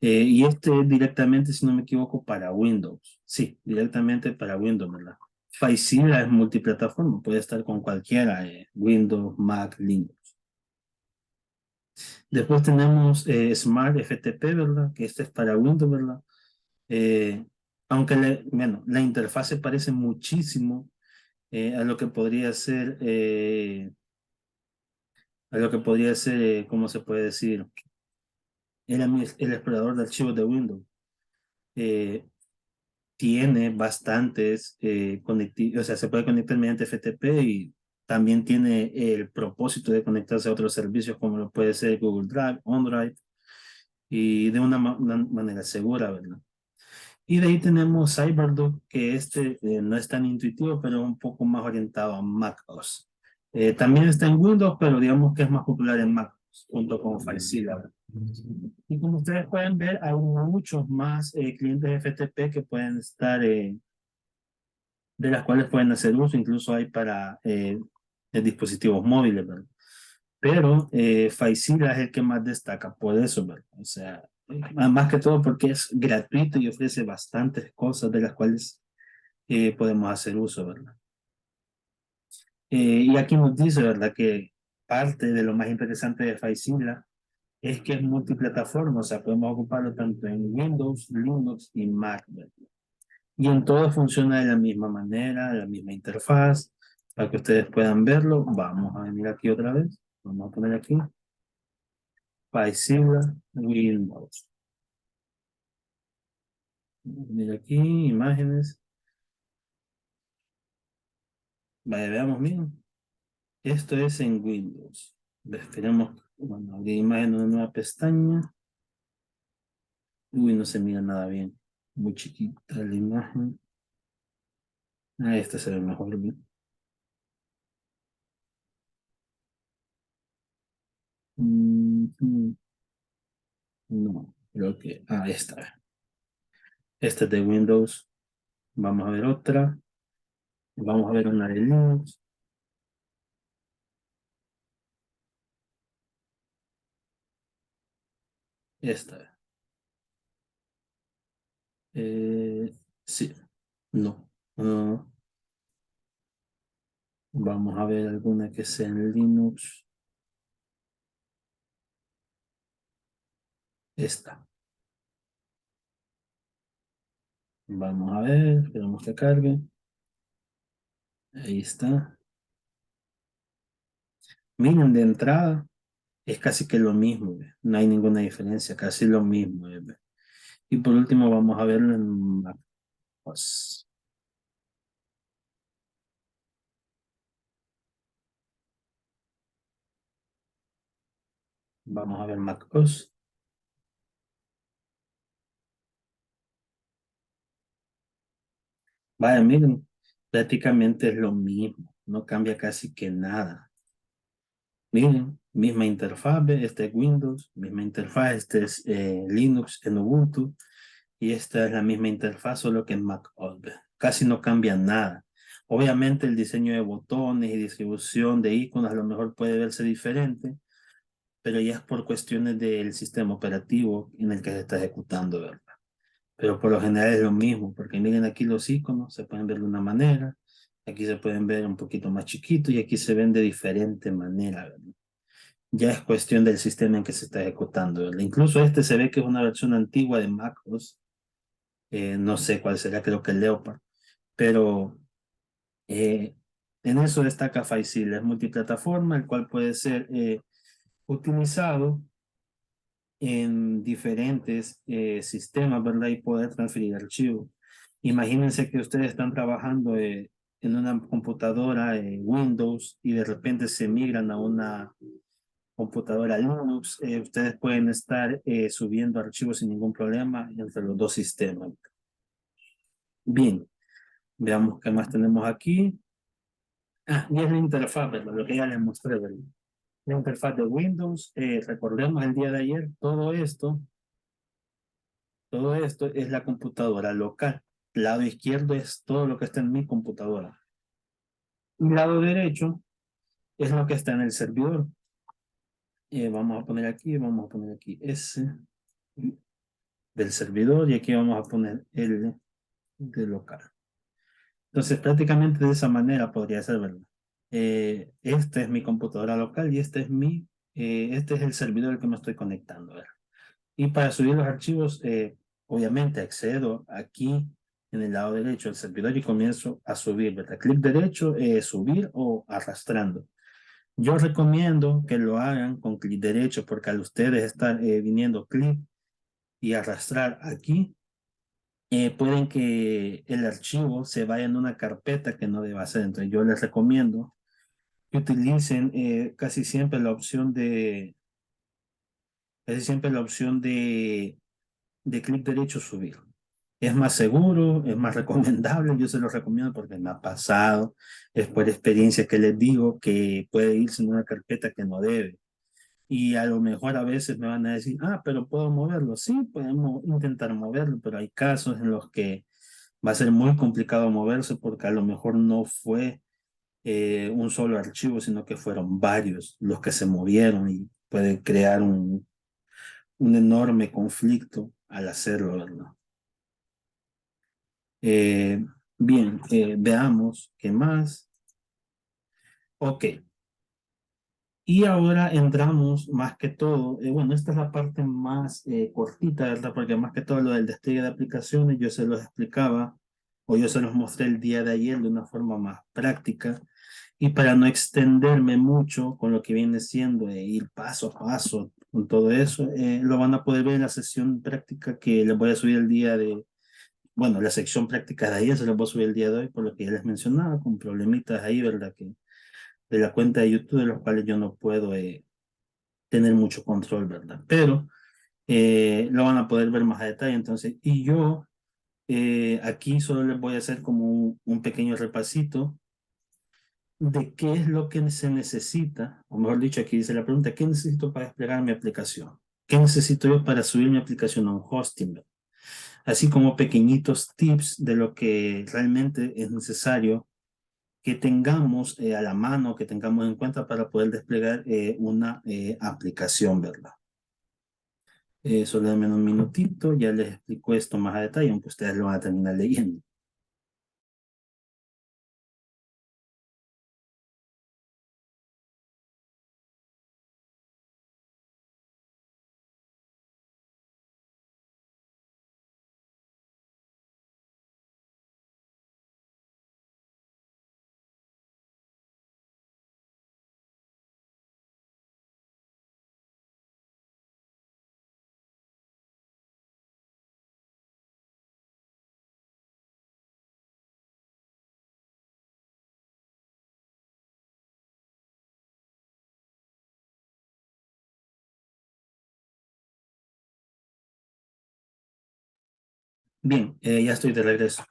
Y este es directamente, si no me equivoco, para Windows. Sí, directamente para Windows, ¿verdad? FileZilla es multiplataforma, puede estar con cualquiera, Windows, Mac, Linux. Después tenemos Smart FTP, ¿verdad? Que este es para Windows, ¿verdad? Eh, aunque bueno, la interfaz se parece muchísimo a lo que podría ser, ¿cómo se puede decir? El explorador de archivos de Windows. tiene bastantes o sea, se puede conectar mediante FTP y también tiene el propósito de conectarse a otros servicios como lo puede ser Google Drive, OneDrive y de una manera segura, ¿verdad? Y de ahí tenemos CyberDuck, que no es tan intuitivo, pero un poco más orientado a macOS. También está en Windows, pero digamos que es más popular en Mac, junto con FileZilla, ¿verdad? Y como ustedes pueden ver, hay muchos más clientes FTP que pueden estar de las cuales pueden hacer uso, incluso hay para dispositivos móviles, ¿verdad? Pero FileZilla es el que más destaca por eso, ¿verdad? O sea, más que todo porque es gratuito y ofrece bastantes cosas de las cuales podemos hacer uso, ¿verdad? Y aquí nos dice, ¿verdad? Que parte de lo más interesante de FileZilla es que es multiplataforma, o sea, podemos ocuparlo tanto en Windows, Linux y Mac, ¿verdad? Y en todo funciona de la misma manera, de la misma interfaz. Para que ustedes puedan verlo, vamos a venir aquí otra vez. Vamos a poner aquí FileZilla Windows. Vamos a venir aquí, imágenes. Vaya, veamos, miren. Esto es en Windows. Esperemos, bueno, abrir imagen en una nueva pestaña. Uy, no se mira nada bien. Muy chiquita la imagen. Ah, esta se ve mejor. Bien. Mm, no, creo que. Ah, esta. Esta es de Windows. Vamos a ver otra. Vamos a ver una de Linux. Esta. Sí. No. No. Vamos a ver alguna que sea en Linux. Esta. Vamos a ver. Esperamos que cargue. Ahí está. Miren, de entrada es casi que lo mismo. ¿Ve? No hay ninguna diferencia. Casi lo mismo. ¿Ve? Y por último vamos a verlo en MacOS. Vamos a ver MacOS. Vaya, miren, prácticamente es lo mismo. No cambia casi que nada. Miren, misma interfaz, ¿ve? Este es Windows, misma interfaz, este es Linux en Ubuntu y esta es la misma interfaz, solo que en macOS, ¿ve? Casi no cambia nada. Obviamente el diseño de botones y distribución de iconos a lo mejor puede verse diferente, pero ya es por cuestiones del sistema operativo en el que se está ejecutando, ¿verdad? Pero por lo general es lo mismo, porque miren aquí los iconos, se pueden ver de una manera, aquí se pueden ver un poquito más chiquitos y aquí se ven de diferente manera, ¿verdad? Ya es cuestión del sistema en que se está ejecutando, ¿verdad? Incluso este se ve que es una versión antigua de MacOS, no sé cuál será, creo que el Leopard, pero eh, en eso destaca FileZilla, es multiplataforma, el cual puede ser utilizado en diferentes sistemas, ¿verdad? Y poder transferir archivos. Imagínense que ustedes están trabajando en una computadora Windows y de repente se migran a una computadora Linux, ustedes pueden estar subiendo archivos sin ningún problema entre los dos sistemas. Bien, veamos qué más tenemos aquí. Ah, y es la interfaz, ¿verdad? Lo que ya les mostré, ¿verdad? La interfaz de Windows, recordemos el día de ayer, todo esto es la computadora local. Lado izquierdo es todo lo que está en mi computadora. Y lado derecho es lo que está en el servidor. Vamos a poner aquí S del servidor y aquí vamos a poner L de local. Entonces, prácticamente de esa manera podría ser, ¿verdad? Esta es mi computadora local y este es el servidor al que me estoy conectando, ¿verdad? Y para subir los archivos, obviamente accedo aquí en el lado derecho del servidor y comienzo a subir, ¿verdad? Clic derecho, subir o arrastrando. Yo recomiendo que lo hagan con clic derecho porque al ustedes estar viniendo clic y arrastrar aquí, pueden que el archivo se vaya en una carpeta que no deba ser. Entonces yo les recomiendo que utilicen casi siempre la opción de clic derecho subir. Es más seguro, es más recomendable, yo se lo recomiendo porque me ha pasado, es por experiencia que les digo que puede irse en una carpeta que no debe. Y a lo mejor a veces me van a decir, ah, pero puedo moverlo. Sí, podemos intentar moverlo, pero hay casos en los que va a ser muy complicado moverse porque a lo mejor no fue un solo archivo, sino que fueron varios los que se movieron y puede crear un enorme conflicto al hacerlo, ¿verdad? Eh, bien, veamos qué más. Ok, y ahora entramos más que todo, bueno, esta es la parte más cortita, ¿verdad? Porque más que todo lo del despliegue de aplicaciones yo se los explicaba o yo se los mostré el día de ayer de una forma más práctica. Y para no extenderme mucho con lo que viene siendo ir paso a paso con todo eso, lo van a poder ver en la sesión práctica que les voy a subir el día de, bueno, la sección práctica de ayer se les voy a subir el día de hoy, por lo que ya les mencionaba, con problemitas ahí, ¿verdad? Que de la cuenta de YouTube, de los cuales yo no puedo tener mucho control, ¿verdad? Pero lo van a poder ver más a detalle, entonces, y yo aquí solo les voy a hacer como un pequeño repasito de qué es lo que se necesita, o mejor dicho, aquí dice la pregunta, ¿qué necesito para desplegar mi aplicación? ¿Qué necesito yo para subir mi aplicación a un hosting? Así como pequeñitos tips de lo que realmente es necesario que tengamos a la mano, que tengamos en cuenta para poder desplegar una aplicación, ¿verdad? Solo denme un minutito, ya les explico esto más a detalle, aunque ustedes lo van a terminar leyendo. Bien, ya estoy de regreso.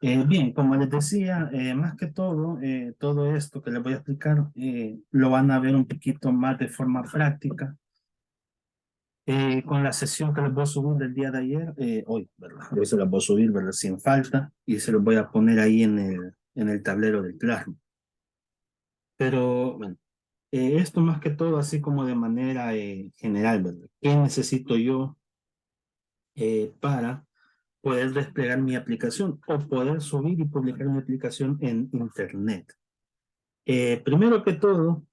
Bien, como les decía, más que todo, todo esto que les voy a explicar, lo van a ver un poquito más de forma práctica con la sesión que les voy a subir del día de ayer, hoy, ¿verdad? Hoy se las voy a subir, ¿verdad? Sin falta, y se los voy a poner ahí en el tablero del Classroom. Pero, bueno, esto más que todo, así como de manera general, ¿verdad? ¿Qué necesito yo para poder desplegar mi aplicación o poder subir y publicar mi aplicación en Internet? Primero que todo,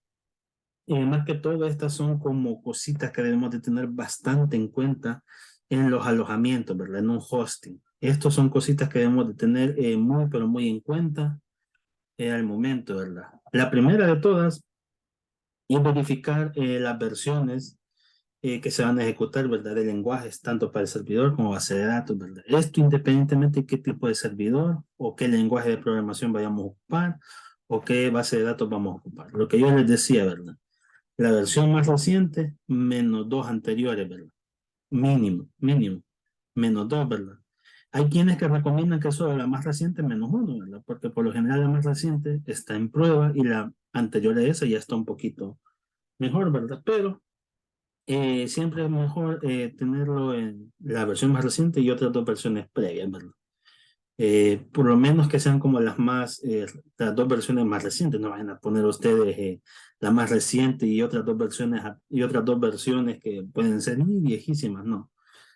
más que todo, estas son como cositas que debemos de tener bastante en cuenta en los alojamientos, ¿verdad? En un hosting. Estos son cositas que debemos de tener muy, pero muy en cuenta al momento, ¿verdad? La primera de todas es verificar las versiones que se van a ejecutar, ¿verdad? De lenguajes, tanto para el servidor como base de datos, ¿verdad? Esto independientemente de qué tipo de servidor o qué lenguaje de programación vayamos a ocupar o qué base de datos vamos a ocupar. Lo que yo les decía, ¿verdad? La versión más reciente, menos dos anteriores, ¿verdad? Mínimo, mínimo, menos dos, ¿verdad? Hay quienes que recomiendan que solo la más reciente menos uno, ¿verdad? Porque por lo general la más reciente está en prueba y la anterior a esa ya está un poquito mejor, ¿verdad? Pero siempre es mejor tenerlo en la versión más reciente y otras dos versiones previas, ¿verdad? Por lo menos que sean como las dos versiones más recientes, no vayan a poner ustedes la más reciente y otras dos versiones y otras dos versiones que pueden ser muy viejísimas, no.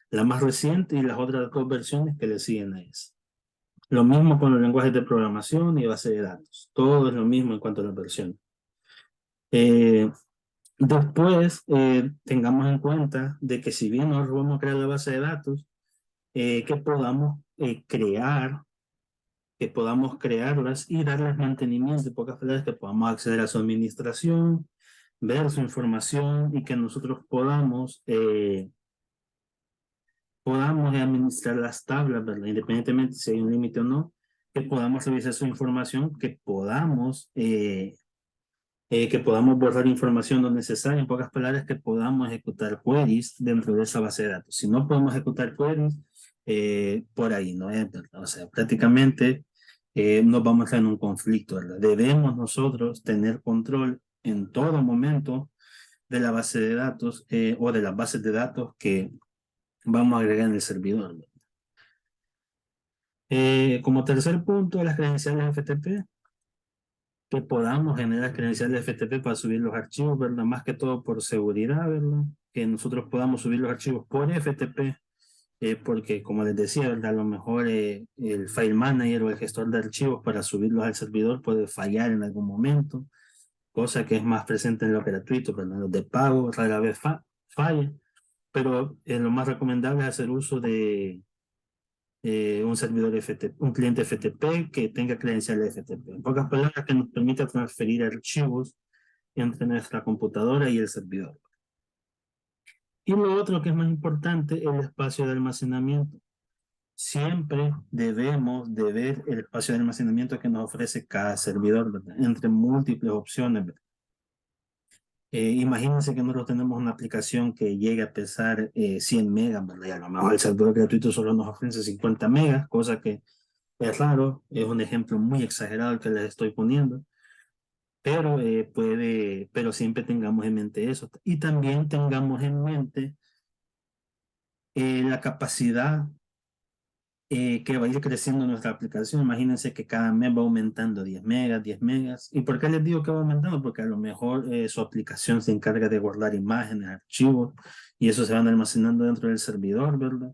La más reciente y las otras dos versiones que le siguen a esa. Lo mismo con los lenguajes de programación y base de datos. Todo es lo mismo en cuanto a las versiones. Eh, Después, tengamos en cuenta de que si bien nosotros vamos a crear la base de datos, que podamos que podamos crearlas y darles mantenimiento, en pocas palabras, que podamos acceder a su administración, ver su información y que nosotros podamos administrar las tablas, ¿verdad? Independientemente si hay un límite o no, que podamos revisar su información, que podamos borrar información no necesaria, en pocas palabras, que podamos ejecutar queries dentro de esa base de datos. Si no podemos ejecutar queries, por ahí no es, ¿verdad? O sea, prácticamente nos vamos a estar en un conflicto, ¿verdad? Debemos nosotros tener control en todo momento de la base de datos o de las bases de datos que vamos a agregar en el servidor, ¿verdad? Como tercer punto, las credenciales FTP, que podamos generar credenciales FTP para subir los archivos, ¿verdad? Más que todo por seguridad, ¿verdad? Que nosotros podamos subir los archivos por FTP, porque como les decía, ¿verdad? A lo mejor el file manager o el gestor de archivos para subirlos al servidor puede fallar en algún momento, cosa que es más presente en los gratuitos, ¿verdad? Los de pago rara vez falla, pero lo más recomendable es hacer uso de un servidor FTP, un cliente FTP que tenga credenciales FTP. En pocas palabras, que nos permita transferir archivos entre nuestra computadora y el servidor. Y lo otro que es más importante, el espacio de almacenamiento. Siempre debemos de ver el espacio de almacenamiento que nos ofrece cada servidor, ¿verdad? Entre múltiples opciones, ¿verdad? Imagínense que nosotros tenemos una aplicación que llega a pesar 100 megas, ¿verdad? Y a lo mejor el servidor gratuito solo nos ofrece 50 megas, cosa que es raro, es un ejemplo muy exagerado el que les estoy poniendo, pero pero siempre tengamos en mente eso. Y también tengamos en mente la capacidad que va a ir creciendo nuestra aplicación. Imagínense que cada mes va aumentando 10 megas, 10 megas. ¿Y por qué les digo que va aumentando? Porque a lo mejor su aplicación se encarga de guardar imágenes, archivos, y eso se van almacenando dentro del servidor, ¿verdad?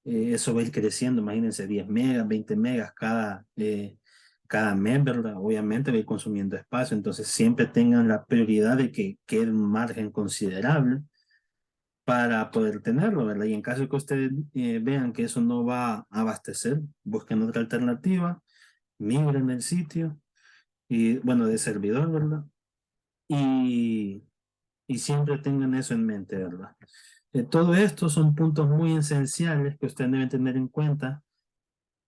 Eso va a ir creciendo, imagínense 10 megas, 20 megas cada mes, ¿verdad? Obviamente va a ir consumiendo espacio, entonces siempre tengan la prioridad de que quede un margen considerable para poder tenerlo, ¿verdad? Y en caso de que ustedes vean que eso no va a abastecer, busquen otra alternativa, migren el sitio, y bueno, de servidor, ¿verdad? Y, y siempre tengan eso en mente, ¿verdad? Todo esto son puntos muy esenciales que ustedes deben tener en cuenta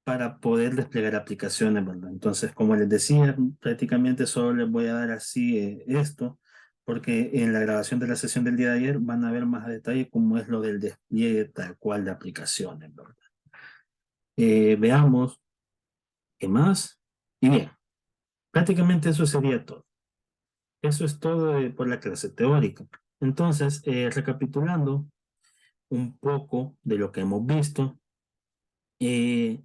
para poder desplegar aplicaciones, ¿verdad? Entonces, como les decía, prácticamente solo les voy a dar así esto, porque en la grabación de la sesión del día de ayer van a ver más a detalle cómo es lo del despliegue tal cual de aplicaciones, ¿verdad? Veamos qué más. Y bien, prácticamente eso sería todo. Eso es todo por la clase teórica. Entonces, recapitulando un poco de lo que hemos visto, eh,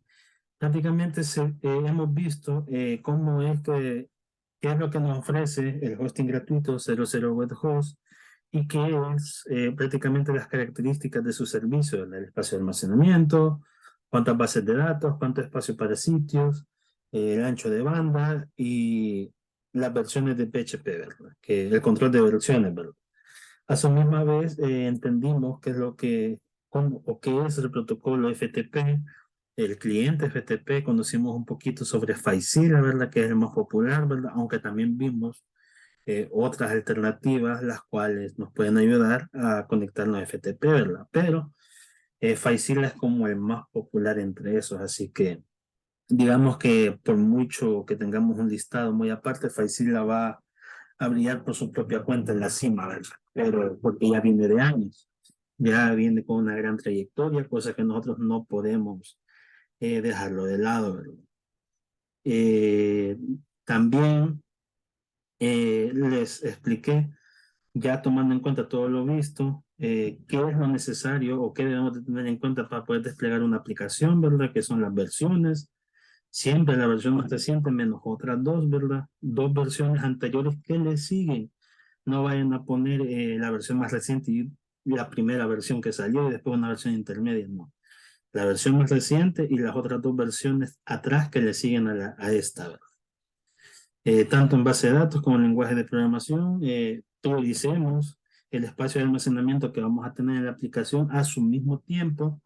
prácticamente hemos visto cómo es qué es lo que nos ofrece el hosting gratuito 00 Web Host y qué es prácticamente las características de su servicio, el espacio de almacenamiento, cuántas bases de datos, cuánto espacio para sitios, el ancho de banda y las versiones de PHP, ¿verdad? Que el control de versiones, ¿verdad? A su misma vez entendimos qué es o qué es el protocolo FTP, el cliente FTP, conocimos un poquito sobre FileZilla, ¿verdad? Que es el más popular, ¿verdad? Aunque también vimos otras alternativas, las cuales nos pueden ayudar a conectarnos a FTP, ¿verdad? Pero FileZilla es como el más popular entre esos, así que digamos que por mucho que tengamos un listado muy aparte, FileZilla va a brillar por su propia cuenta en la cima, ¿verdad? Pero porque ya viene de años, ya viene con una gran trayectoria, cosa que nosotros no podemos dejarlo de lado, ¿verdad? Eh, También les expliqué, ya tomando en cuenta todo lo visto, qué es lo necesario o qué debemos de tener en cuenta para poder desplegar una aplicación, ¿verdad? Que son las versiones, siempre la versión más reciente menos otras dos, ¿verdad? Dos versiones anteriores que le siguen. No vayan a poner la versión más reciente y la primera versión que salió y después una versión intermedia, no. La versión más reciente y las otras dos versiones atrás que le siguen a esta, ¿verdad? Tanto en base de datos como en lenguaje de programación, prioricemos el espacio de almacenamiento que vamos a tener en la aplicación a su mismo tiempo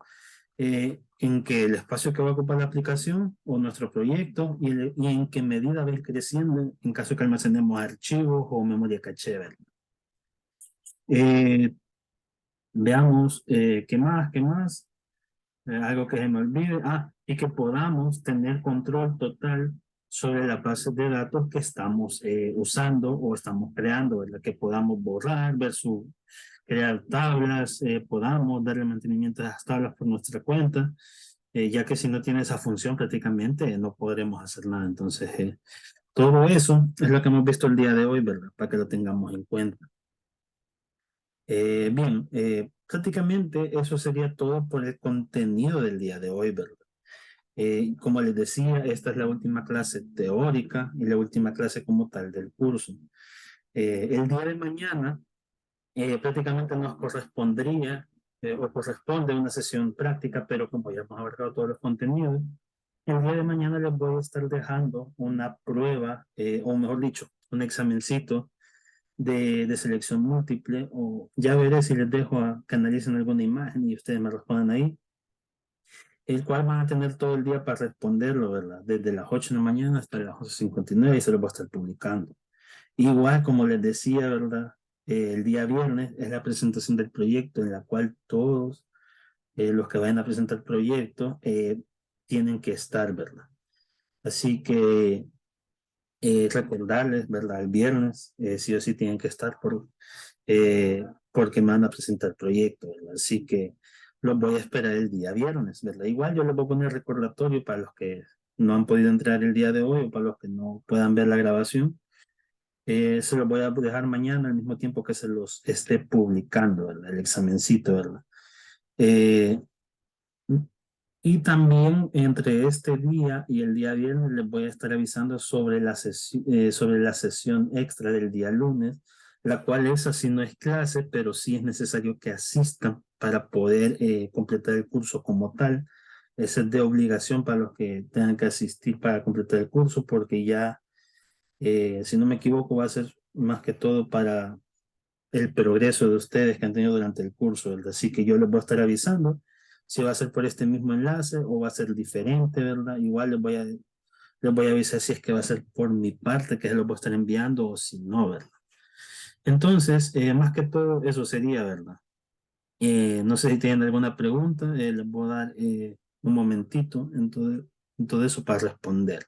en que el espacio que va a ocupar la aplicación o nuestro proyecto y en qué medida va a ir creciendo en caso de que almacenemos archivos o memoria caché, ¿verdad? Eh, Veamos qué más. algo que se me olvide. Y que podamos tener control total sobre las bases de datos que estamos usando o estamos creando, ¿verdad? Que podamos borrar, ver su, crear tablas, podamos darle mantenimiento a esas tablas por nuestra cuenta, ya que si no tiene esa función prácticamente no podremos hacer nada. Entonces, todo eso es lo que hemos visto el día de hoy, ¿verdad? Para que lo tengamos en cuenta. Bien, prácticamente eso sería todo por el contenido del día de hoy, ¿verdad? Como les decía, esta es la última clase teórica y la última clase como tal del curso. El día de mañana prácticamente nos correspondría o corresponde una sesión práctica, pero como ya hemos abarcado todos los contenidos, el día de mañana les voy a estar dejando una prueba, o mejor dicho, un examencito de selección múltiple, o ya veré si les dejo a que analicen alguna imagen y ustedes me respondan ahí, el cual van a tener todo el día para responderlo, ¿verdad? Desde las 8 de la mañana hasta las 11:59 y se lo voy a estar publicando. Igual, como les decía, ¿verdad? El día viernes es la presentación del proyecto en la cual todos los que vayan a presentar el proyecto tienen que estar, ¿verdad? Así que recordarles, ¿verdad? El viernes sí o sí tienen que estar porque me van a presentar el proyecto, ¿verdad? Así que los voy a esperar el día viernes, ¿verdad? Igual yo les voy a poner recordatorio para los que no han podido entrar el día de hoy o para los que no puedan ver la grabación. Se los voy a dejar mañana al mismo tiempo que se los esté publicando, ¿verdad? El examencito, ¿verdad? Eh, y también entre este día y el día viernes les voy a estar avisando sobre la sesión extra del día lunes, la cual es así no es clase, pero sí es necesario que asistan para poder completar el curso como tal. Ese es de obligación para los que tengan que asistir para completar el curso, porque ya, si no me equivoco, va a ser más que todo para el progreso de ustedes que han tenido durante el curso, ¿verdad? Así que yo les voy a estar avisando si va a ser por este mismo enlace o va a ser diferente, ¿verdad? Igual les voy a avisar si es que va a ser por mi parte que se los voy a estar enviando o si no, ¿verdad? Entonces, más que todo, eso sería, ¿verdad? No sé si tienen alguna pregunta, les voy a dar un momentito en todo eso para responder.